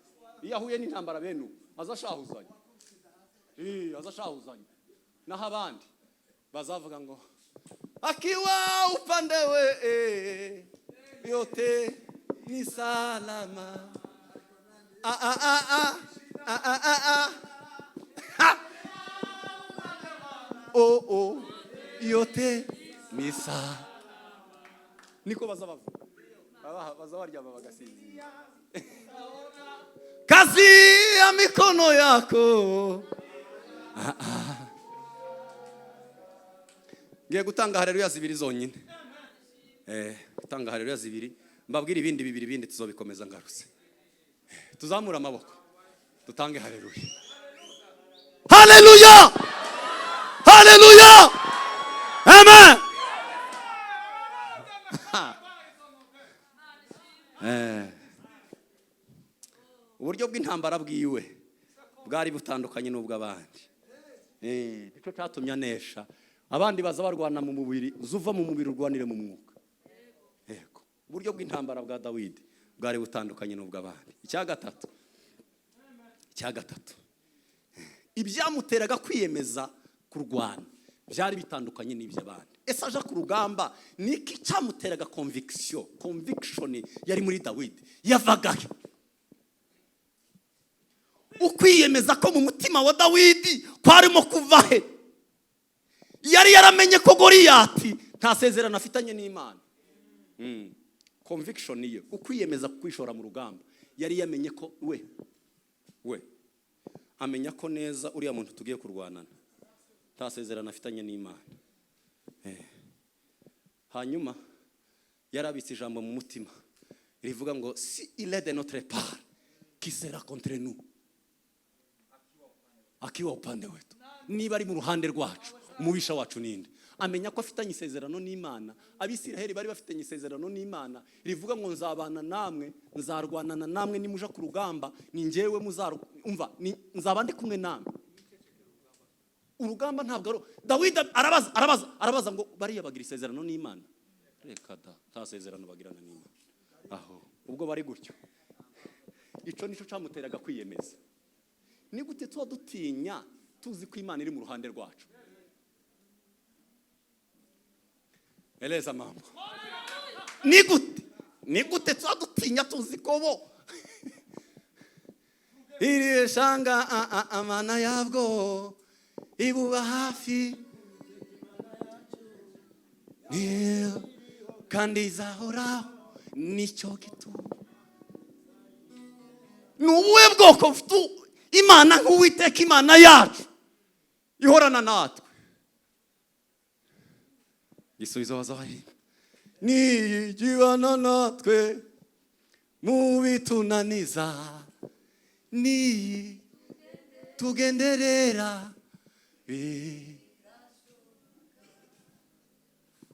Iyahuye n'intambara bene uwo azashahuzanya. Azashahuzanya. Naho abandi bazavuga ngo akiwa upande we yote ni salama. Yote ni salama. Niko bazabavuga. Bazabaryama bagasinzira. Kazi ya mikono yako. Ngiye gutanga haleluya zibiri zonyine. Gutanga haleluya zibiri. Mbabwira ibindi bibiri bindi tuzobikomeza ngarutse. Tuzamura amaboko. Dutange haleluya. Haleluya! Haleluya! Amen. Uburyo bw'intambara bwiwe bwari butandukanye n'ubw'abandi. Nicyo cyatumye anesha. Abandi baza barwana mu mubiri, uzuva mu mubiri urwanire mu mwuka. Yego. Uburyo bw'intambara bwa Dawidi bwari butandukanye n'ubw'abandi. Icya gatatu. Ibyamuteraga kwiyemeza kurwana byari bitandukanye n'iby'abandi. Ese aje ku rugamba niki cyamuteraga conviction yari muri Dawidi yavagayo. Ukwiyemeza ko mu mutima wa Dawidi kwarimo kuva he? Yari yaramenye ko Goliyati nta sezerano afitanye n'Imana. Conviction niyo ukwiyemeza kwishora mu rugamba. Yari yamenye ko we amenya ko neza uriya muntu tugiye kurwanana nta sezerano afitanye n'Imana. Hanyuma yarabitse ijambo mu mutima rivuga ngo si il est de notre part qui sera contre nous. Akiwa upande wetu, niba ari mu ruhande rwacu umubisha wacu ninde? Amenya ko afitanye isezerano n'Imana. Abisiraheli bari bafitanye isezerano n'Imana rivuga ngo nzabana namwe, nzarwanana namwe nimuja ku rugamba, ni njyewe muzarumva, nzaba ndi kumwe namwe. Urugamba ntabwo Dawidi arabaza ngo bariya bagira isezerano n'Imana? Reka da, nta sezerano bagirana n'Imana. Aho ubwo bari gutyo ico nico camuteraga kwiyemeza. Ni gute tuba dutinya tuzi ko Imana iri mu ruhande rwacu? Eleza mambo. Ni gute tuba dutinya tuzi ko bo iri shanga amana yabwo ibuba hafi kandi izahoraho nicyo gituma. Ni ubuhe bwoko Imana nk'Uwiteka Imana yacu ihorana natwe? Gisubizo bazahari ni jibana natwe mu bitunaniza ni tugenderera.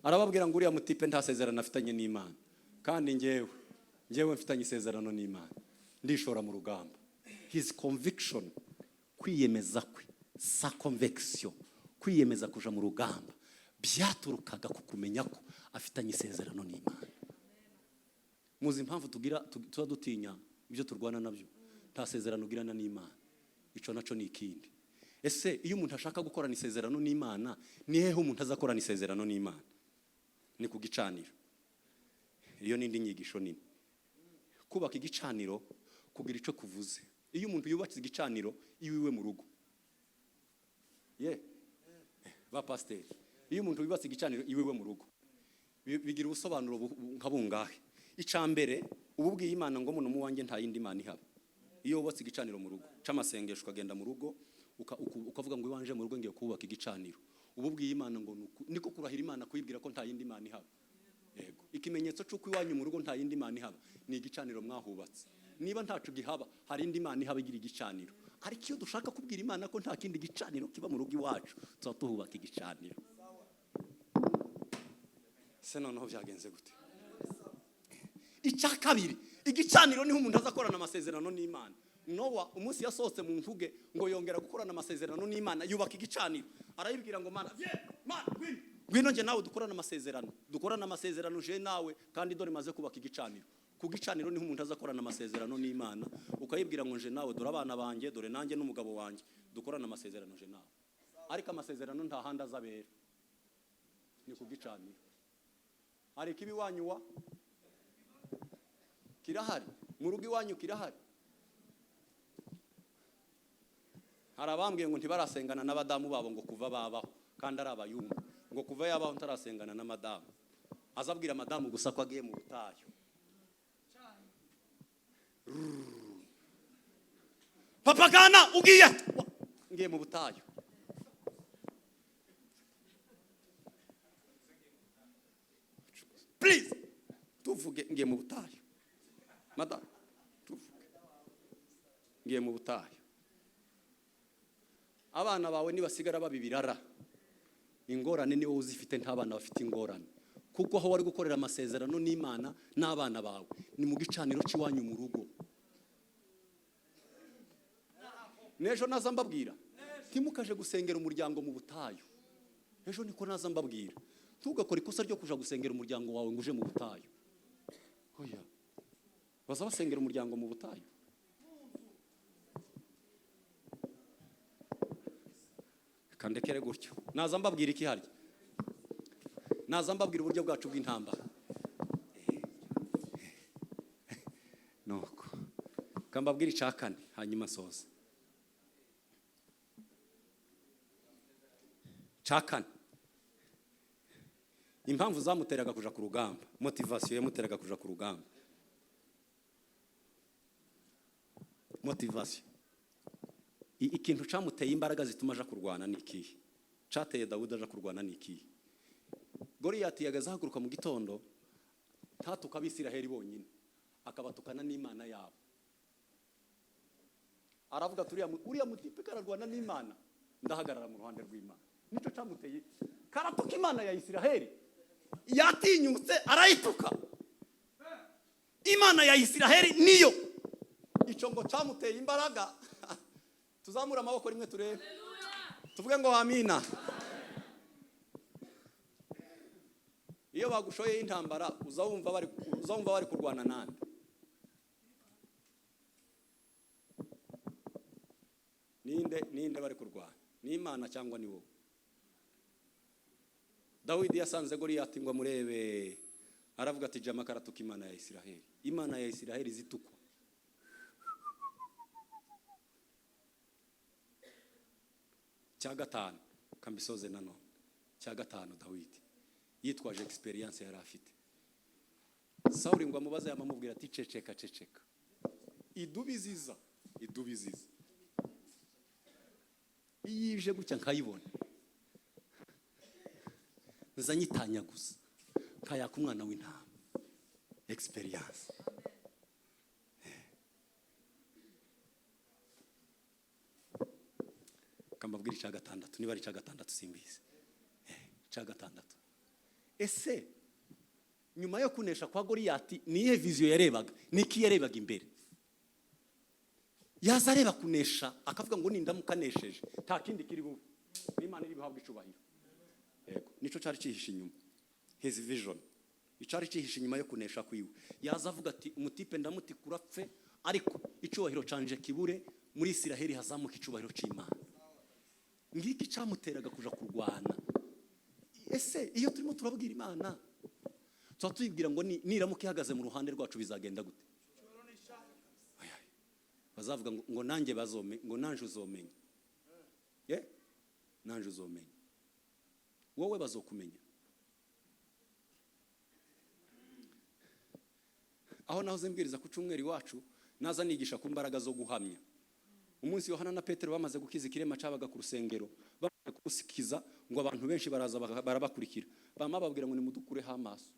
Arababwira ngo uriya mutipe nta sezerano afitanye n'Imana, kandi njyewe mfitanye isezerano n'Imana, ndishora mu rugamba. His conviction, kwiyemeza kwe, sa conviction, kwiyemeza kuja mu rugamba byaturukaga ku kumenya ko afitanye isezerano n'Imana. Muzi impamvu tuba dutinya ibyo turwana nabyo? Nta sezerano ugirana n'Imana. Ico naco ni ikindi. Ese iyo umuntu ashaka gukorana isezerano n'Imana, ni hehe umuntu azakorana isezerano n'Imana? Ni ku gicaniro. Iyo nindi nyigisho nini. Kubaka igicaniro kugira ico kuvuze. Iyo umuntu yubatse igicaniro iwiwe mu rugo, ba pasteur, iyo umuntu yubatse igicaniro iwiwe mu rugo, bigira ubusobanuro nka bungahe. Icambere ububwiye Imana ngo muno mu wanjye nta yindi Imana ihaba. Iyo wubatse igicaniro mu rugo c'amasengesho ukagenda mu rugo ukavuga ngo iwanje mu rugo ngiye kubaka igicaniro, ububwiye Imana ngo niko kurahira Imana kuyibwira ko nta yindi Imana ihaba. Yego, ikimenyetso cy'uko iwanyu mu rugo nta yindi Imana ihaba ni igicaniro mwahubatse. Niba ntacu gihaba, hari indi Imana ihaba igira igicaniro. Ariko iyo dushaka kubwira Imana ko nta kindi gicaniro kiba mu rugo iwacu, tuba tuhubaka igicaniro. Se noneho byagenze gute? Icya kabiri, igicaniro niho umuntu azakorana amasezerano n'Imana. Nowa umunsi yasohotse mu mvuge ngo yongera gukorana amasezerano n'Imana, yubaka igicaniro. Arayibwira ngo Mana, Mana ngwino nje nawe dukorana amasezerano je nawe, kandi dore maze kubaka igicaniro. Ku gicaniro niho umuntu azakorana amasezerano n'Imana, ukayibwira ngo nje nawe dore abana banjye, dore nanjye n'umugabo wanjye dukorana amasezerano je nawe. Ariko amasezerano nta handi azabera, ni ku gicaniro. Ariko ibiwanyu kirahari, mu rugo iwanyu kirahari. Hari abambwiye ngo ntibarasengana n'abadamu babo ngo kuva babaho, kandi ari abayumva ngo kuva yabaho ntarasengana n'amadamu. Azabwira madamu gusa ko agiye mu butayu. Papa Gana ugiye? Ngiye mu butayu. Please tuvuge ngiye mu butayu. Madam tuvuge ngiye mu butayu. Abana bawe nibasigara babibirara, ingorane ni wowe uzifite, nta bana bafite ingorane. Kuko aho wari gukorera amasezerano n'Imana n'abana bawe ni mu gicaniro cy'iwanyu mu rugo. Nejo naza mbabwira ntimukaje gusengera umuryango mu butayu. Ejo niko naza mbabwira ntugakora ikosa ryo kuja gusengera umuryango wawe ngo uje mu butayu. Oya, baza basengera umuryango mu butayu. Kandekere gutyo. Naza mbabwira iki harya? Naza mbabwira uburyo bwacu bw'intambara. Nuko kambabwira icakane hanyuma soza. Cakane, impamvu zamuteraga kuja ku rugamba, motivation yamuteraga kuja ku rugamba. Motivation, ikintu camuteye imbaraga zituma aja kurwana ni ikihe? Cateye Dawudi aja kurwana ni ikihe? Goliyati yagaza haguruka mu gitondo, ntatuka Abisiraheli bonyine, akabatukana n'Imana yabo. Aravuga uriya mutipe kararwana n'Imana, ndahagarara mu ruhande rw'Imana. Nico camuteye, karatuka Imana ya Isiraheli, yatinyutse arayituka. Imana ya Isiraheli niyo ico ngo camuteye imbaraga. Tuzamura amaboko rimwe turebe, tuvuge ngo amina. Iyo bagushoye intambara uzawumva bari kurwana nande. ninde bari kurwana? Ni Imana cyangwa ni wowe? Dawidi yasanze Goliyati ngo amurebe, aravuga ati jama karatuka Imana ya Isiraheli. Imana ya Isiraheli zitukwa. Cya gatanu kambisoze nanone. Cya gatanu Dawidi yitwaje experience yari afite. Sawuli ngo amubaze yamamubwira ati ceceka. Idubiziza. Iyije gutya nkayibona. Nzanyitanya gusa. Kayaka umwana w'intama. Experience. Kambabwira icya gatandatu, niba ari icya gatandatu simbizi. Icya gatandatu. Ese nyuma yo kunesha kwa Goliyati niye vision yarebaga? Niki yarebaga imbere? Yaza areba kunesha akavuga ngo nindamukanesheje nta kindi kiri bube. Imana iri bihabwa icubahiro. Yego, nico cyari cihishe inyuma. His vision. Icari cihishe inyuma yo kunesha kwiwe. Yaza avuga ati umutipe ndamuti kurapfe ariko icubahiro canje kibure muri Isiraheli hazamuka icubahiro c'Imana. Ngiki camuteraga kuja kurwana. Ese iyo turimo turabwira Imana twatubwira ngo niramuka ihagaze mu ruhande rwacu bizagenda gute? Bazavuga ngo nanjye bazome, ngo nanje uzomenya. Nanje uzomenya. Wowe bazokumenya. Aho naho zembwiriza ku cyumweri wacu naza nigisha ku mbaraga zo guhamya. Umunsi Yohana na Petero bamaze gukiza ikirema cabaga ku rusengero, bamaze kusikiza ngo abantu benshi baraza barabakurikira. Bama babwira ngo nimudukure hamaso.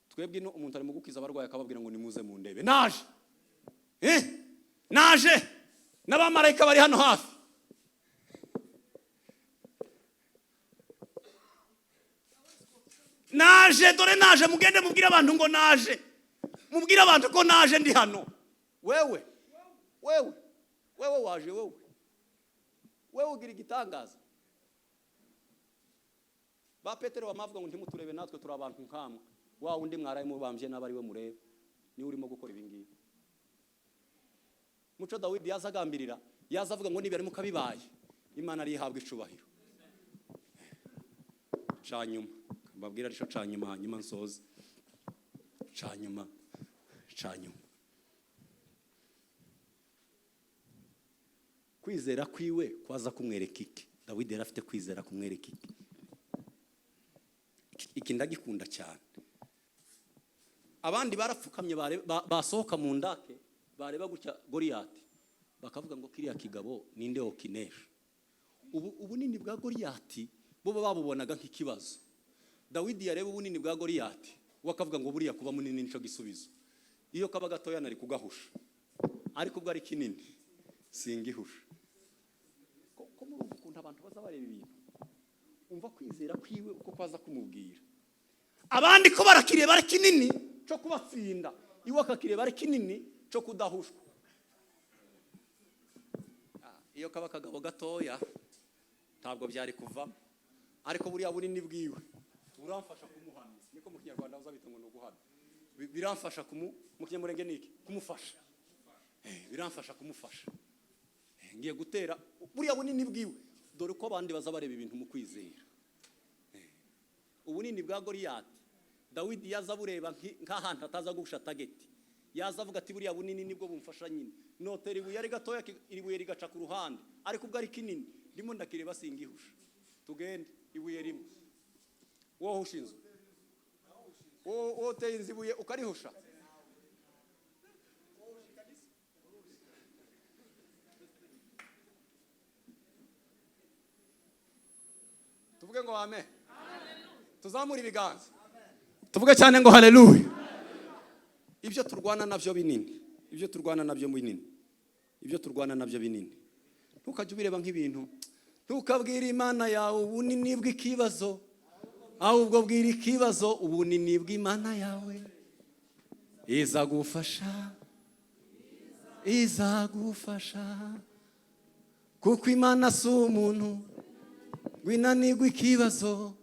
Twebwe no umuntu ari mu gukiza abarwaye akababwira ngo nimuze mu ndebe. Naje. Naje. N'abamarayika bari hano hafi. Naje, dore naje, mugende mubwira abantu ngo naje. Mubwira abantu ko naje ndi hano. Wewe waje wewe. Wewe ugira igitangaza. Ba Petero bamavuga ngo ntimuturebe natwe turi abantu nkamwe. Wa undi mwaraye mubambye nabari we murebe. Ni urimo gukora ibingibi. Muco Dawidi yazagambirira, yazavuga ngo niba ari mukabibaye. Imana ari ihabwa icubahiro. Canyuma, mbabwira arico canyuma hanyuma nsoze. Canyuma. Kwizera kwiwe kwaza kumwereka iki? Dawidi yari afite kwizera kumwereka iki? Iki ndagikunda cyane. Abandi barapfukamye basohoka mu ndake bareba gutya Goliyati bakavuga ngo kiriya kigabo ninde okinesha. Ubunini bwa Goliyati bo babubonaga nk'ikibazo. Dawidi yareba ubunini bwa Goliyati wakavuga ngo buriya kuba munini nico gisubizo. Iyo kaba gatoya nari kugahusha, ariko ubwo ari kinini singihusha. Ko muri ukunda abantu bazabareba ibintu, umva kwizera kwiwe uko kwaza kumubwira. Abandi ko barakireba ari kinini cyo kubatsinda, iwe akakireba ari kinini cyo kudahushwa. Iyo kaba kagabo gatoya ntabwo byari kuva, ariko buriya bunini bwiwe buramfasha kumuhamya. Niko mu Kinyarwanda uzabita ngo no guhamya. Biramfasha mu Kinyamurenge niki kumufasha. Biramfasha kumufasha. Ngiye gutera buriya bunini bwiwe, dore ko abandi bazabareba ibintu mu kwizera. Ubunini bwa Goliyati Dawidi yazabureba nk'ahantu ataza gusha tageti. Yazavuga ati buriya bunini nibwo bumfasha nyine. Notera ibuye ari gatoya, ibuye rigaca ku ruhande, ariko ubwo ari kinini ndimo ndakireba singihusha. Tugende ibuye rimwe. Wowe ushinzwe wote inzibuye ukarihusha. Tuvuge ngo amen. Tuzamura ibiganza. Tuvuge cyane ngo haleluya. Ibyo turwana navyo binini. Ntukajye ubireba nk'ibintu. Ntukabwira Imana yawe ubunini bw'ikibazo. Ahubwo bwira ikibazo ubunini bw'Imana yawe. Izagufasha. Kuko Imana si umuntu gwinanirwa ikibazo.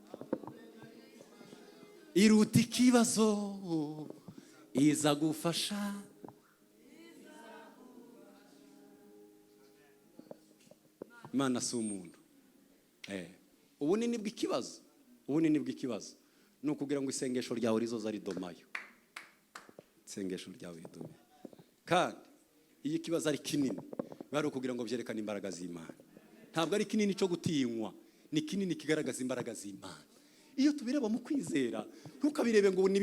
Iruta ikibazo. Izagufasha. Imana si umuntu. Ubunini bw'ikibazo, ubunini bw'ikibazo ni ukugira ngo isengesho ryawe rizoza ridomayo. Isengesho ryawe ridomayo. Kandi iyo ikibazo ari kinini, bari ukugira ngo byerekane imbaraga z'Imana. Ntabwo ari kinini cyo gutinywa, ni kinini kigaragaza imbaraga z'Imana. Iyo tubireba mu kwizera, ntukabirebe ngo ni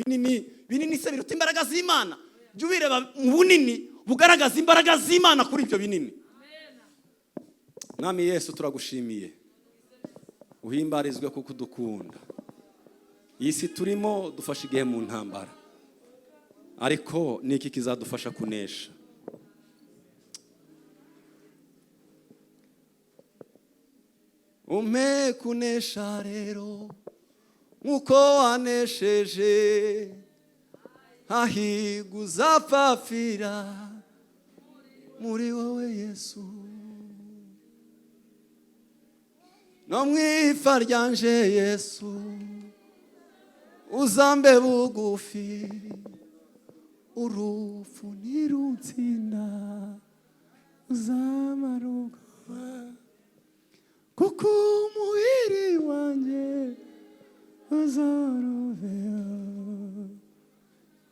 binini se biruta imbaraga z'Imana. Jya ubireba mu bunini bugaragaza imbaraga z'Imana kuri ibyo binini. Mwami Yesu turagushimiye. Uhimbarizwe kuko udukunda. Iyi si turimo dufasha igihe mu ntambara. Ariko niki kizadufasha kunesha? Umpe kunesha rero nkuko wanesheje, hahirwa uzapfapfira muri wowe Yesu. No mwifa ryanje Yesu uzambe bugufi, urupfu ntirutsinda uzamaruka, kuko umuhiri wanjye uzarovera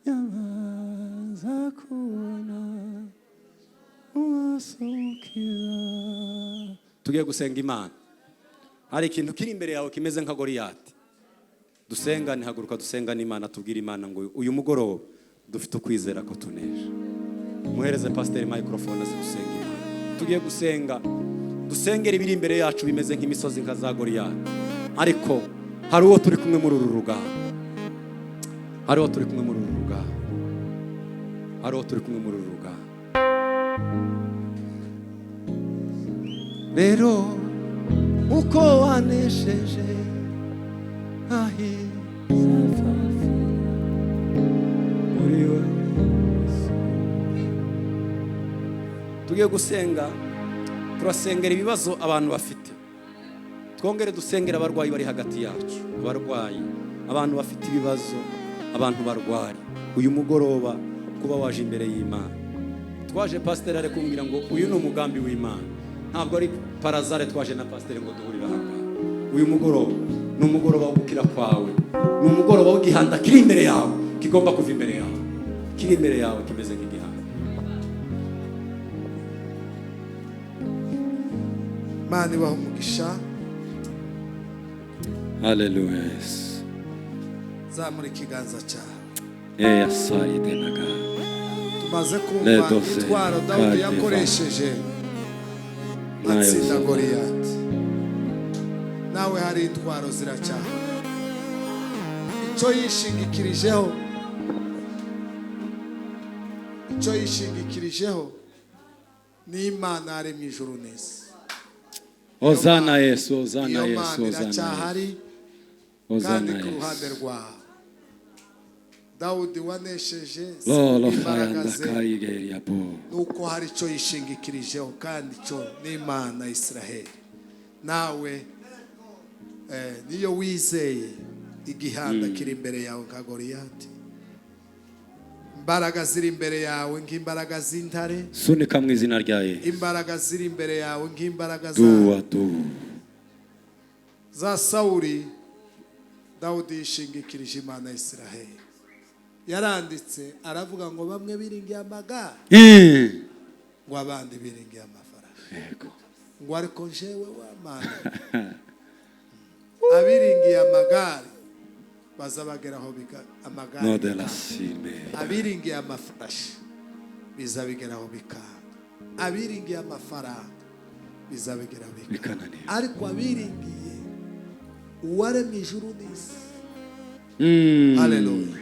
yabanza kubona uwasukira. Tugiye gusenga Imana. Hari ikintu kiri imbere yawe kimeze nka Goliyati. Dusengane, haguruka dusengane Imana, tubwire Imana ngo uyu mugoroba dufite ukwizera ko tunesha. Muhereze pastor microphone aze dusenga Imana. Tugiye gusenga, dusengera ibiri imbere yacu bimeze nk'imisozi nka za Goliyati. Ariko hari uwo turi kumwe muri uru rugamba. Hari uwo turi kumwe muri uru rugamba. Hari uwo turi kumwe muri uru rugamba. Rero uko wanesheje ahizapfapfira muri wowe. Tugiye gusenga, turasengera ibibazo abantu bafite. Twongere dusengera abarwayi bari hagati yacu, abarwayi, abantu bafite ibibazo, abantu barwari. Uyu mugoroba kuba waje imbere y'Imana, twaje pastor ari kumbwira ngo uyu ni umugambi w'Imana, ntabwo ari parazare twaje na pastor ngo duhurira hanga. Uyu mugoroba ni umugoroba wo gukira kwawe, ni umugoroba w'igihanda kiri imbere yawe, kigomba kuva imbere yawe, kiri imbere yawe kimeze nk'igihanda. Imana ibaha umugisha. Hallelujah. Zamura ikiganza cyawe. Yasayidenaga. Tumaze kumva itwaro Dawudi yakoresheje atsinda Goliyati. Nawe hari itwaro ziracyaha. Icyo yishingikirijeho ni Imana ari mu ijuru n'isi. Hosana Yesu, Hosana Yesu, kandi ku ruhande rwawe Dawudi wanesheje imbaraga ze, nuko hari icyo yishingikirijeho, kandi cyo ni Imana ya Israheli. Nawe niyo wizeye igihanda kiri imbere yawe nka Goliyati, imbaraga ziri imbere yawe nk'imbaraga z'intare, sunika mu izina rya Yesu. Imbaraga ziri imbere yawe nk'imbaraga za Sawuli. Dawudi yishingikirije Imana ya Israheli. Yaranditse aravuga ngo bamwe biringiye amagare, ngo abandi biringiye amafarasi. Ngo ariko jewe wa Mana, abiringiye amagare bazabageraho amagare, abiringiye amafarashi bizabigeraho bikanga, abiringiye amafaranga bizabigeraho bikanga, ariko abiringiye uwaremye ijuru n'isi. Haleluya.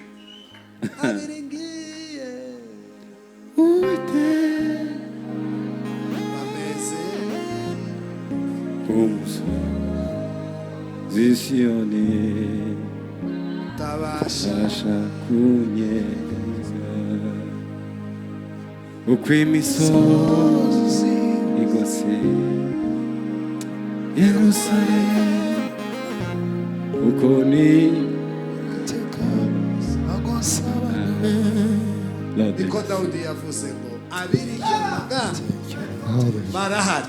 Abiringiye Uwiteka bameze zisiyoni tabasha kunyeganyeza uko imisozi igose Yerusalemu, uko ni niko Dawudi yavuze ngo abiringiye amagare barahari,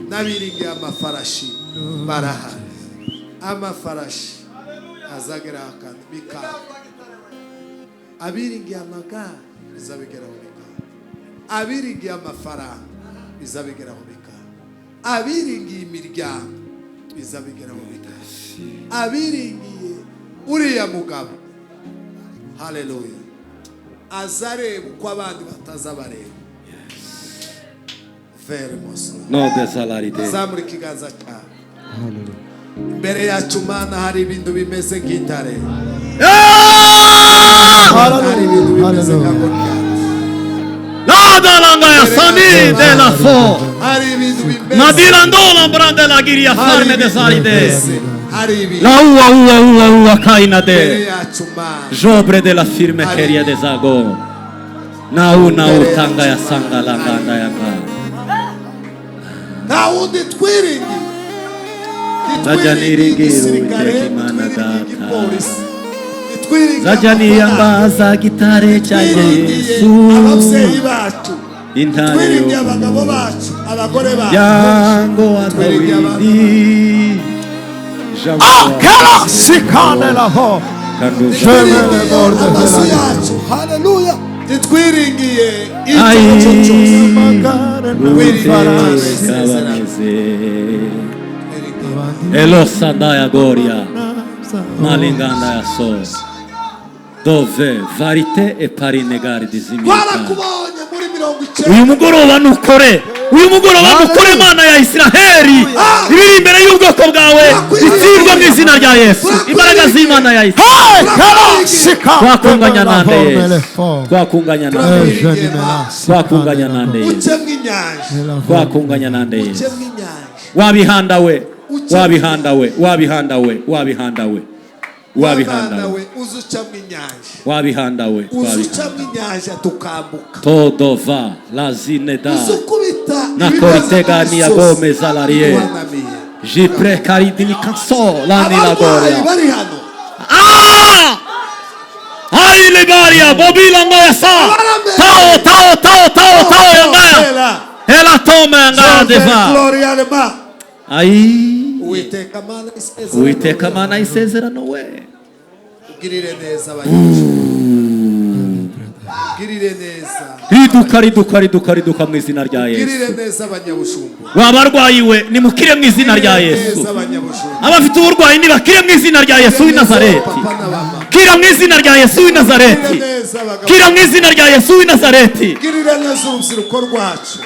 n'abiringiye amafarashi barahari. Amafarashi azagera akantu bikaba, abiringiye amagare bizabigeraho bikaba, abiringiye amafaranga bizabigeraho bikaba, abiringiye imiryango bizabigeraho bikaba, abiringiye uriya mugabo, haleluya, azareba uko abandi batazabareba. No desalaride. Zamura ikiganza cyawe. Imbere yacu Mana hari ibintu bimeze nk'intare. Hari ibintu bimeze nka Goliath. Ladalanga ya sani de la fo. Hari ibintu bimeze. Nadirandola brande la giria farme desalide. Hari ibintu. La ua kaina de. Imbere yacu Mana. Jobre de la firme keria de zago. Na utanga ya sanga la ganda ya ga. Na undi twiringi. Zajani yambaza gitare cha Yesu. Abavyeyi bacu. Twiringi Intare abagabo bacu, abagore bacu. yango wa Dawidi. Akala sikane la ho. Jemene borde Amazu la yacu. Hallelujah. Titwiringiye Ai icyo cyose. Magare Elo sandaya goria malinganda ya so dove varite e pari negari dizimika. Twarakubonye muri 90. Uyu mugoroba nukore, uyu mugoroba nukore Mana ya Israheli, ibiri imbere y'ubwoko bwawe bitsirwa mu izina rya Yesu. Imbaraga z'Imana ya Israheli twakunganya nande Yesu, twakunganya nande Yesu, twakunganya nande Yesu, Uce mw'inyanja. twakunganya nande Yesu. Uce mw'inyanja. Wabihanda we, wabihanda we, wabihanda we, wabihanda we, wabihanda Wabana we, we uzuca mw'inyanja. wabihanda we, Uzuca mw'inyanja tukambuka. todo va la zineda Uzukubita na koritega ya gome zalarie Wanamiye. jipre karidini kanso la ni la Abarwayi goria. bari hano. Ai legaria bobila ngaya sa tao ya ngaya ela tome ngaya deva. Gloria lema. Ai Uiteka Mana isezerano. uiteka Mana isezerano we. Ugirire neza abanyabushumbura. Ugirire neza. riduka mu izina rya Ugirire Yesu. neza abanyabushumbura. Wabarwayi we nimukire mu izina rya Yesu. Neza abanyabushumbura. Abafite uburwayi nibakire mu izina rya Yesu w'i Nazareti. Papa na mama. Kira mu izina rya Yesu w'i Nazareti. Ugirire neza abagabo. Kira mu izina rya Yesu w'i Nazareti. Ugirire neza urubyiruko rwacu.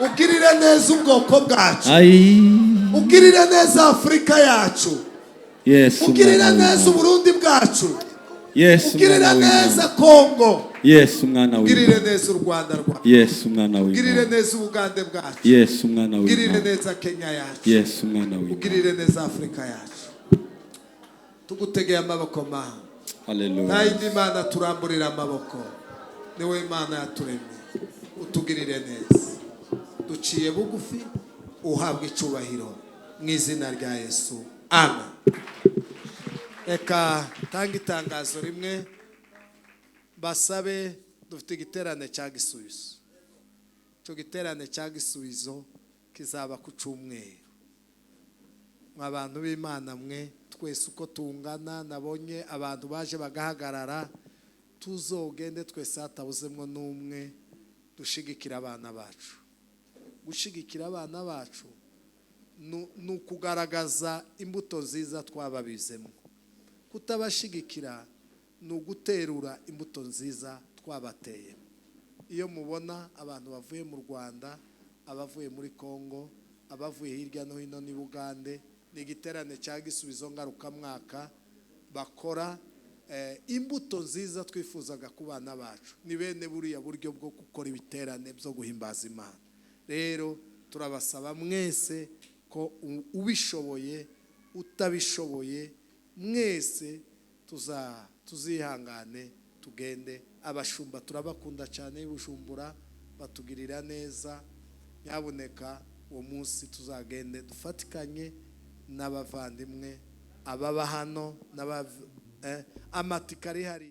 Ugirire neza ubwoko bwacu. Ai Ugirire neza Afurika yacu. Yesu Ugirire mwana neza Uburundi bwacu. Yesu Ugirire mwana neza w'Imana. Kongo. Yesu mwana Ugirire w'Imana. neza u Rwanda rwacu. Yesu mwana Ugirire w'Imana. neza Ubugande bwacu. Yesu mwana Ugirire w'Imana. neza Kenya yacu. Yesu mwana w'Imana. Ugirire neza Afurika yacu. Tugutegeye amaboko Mana. Nta Haleluya. yindi Mana turamburira amaboko. Niwe Imana yaturemye. Utugirire neza. Duciye bugufi, uhabwe icubahiro mu izina rya Yesu. Amen. Eka tanga itangazo rimwe basabe, dufite igiterane cya Gisubizo. Icyo giterane cya Gisubizo kizaba ku cyumweru. Abantu b'Imana mwe twese uko tungana, nabonye abantu baje bagahagarara, tuzogende twese hatabuzemo n'umwe dushigikira abana bacu. Gushigikira abana bacu ni ukugaragaza imbuto nziza twababizemo. Kutabashigikira ni uguterura imbuto nziza twabateye. Iyo mubona abantu bavuye mu Rwanda, abavuye muri Kongo, abavuye hirya no hino ni Bugande, ni igiterane cya Gisubizo ngarukamwaka bakora imbuto nziza twifuzaga ku bana bacu. Ni bene buriya buryo bwo gukora ibiterane byo guhimbaza Imana. Rero turabasaba mwese ko ubishoboye utabishoboye mwese tuzihangane tugende. Abashumba turabakunda cyane y'Ubujumbura, batugirira neza. Nyabuneka uwo munsi tuzagende dufatikanye n'abavandimwe ababa hano amatika ari hari.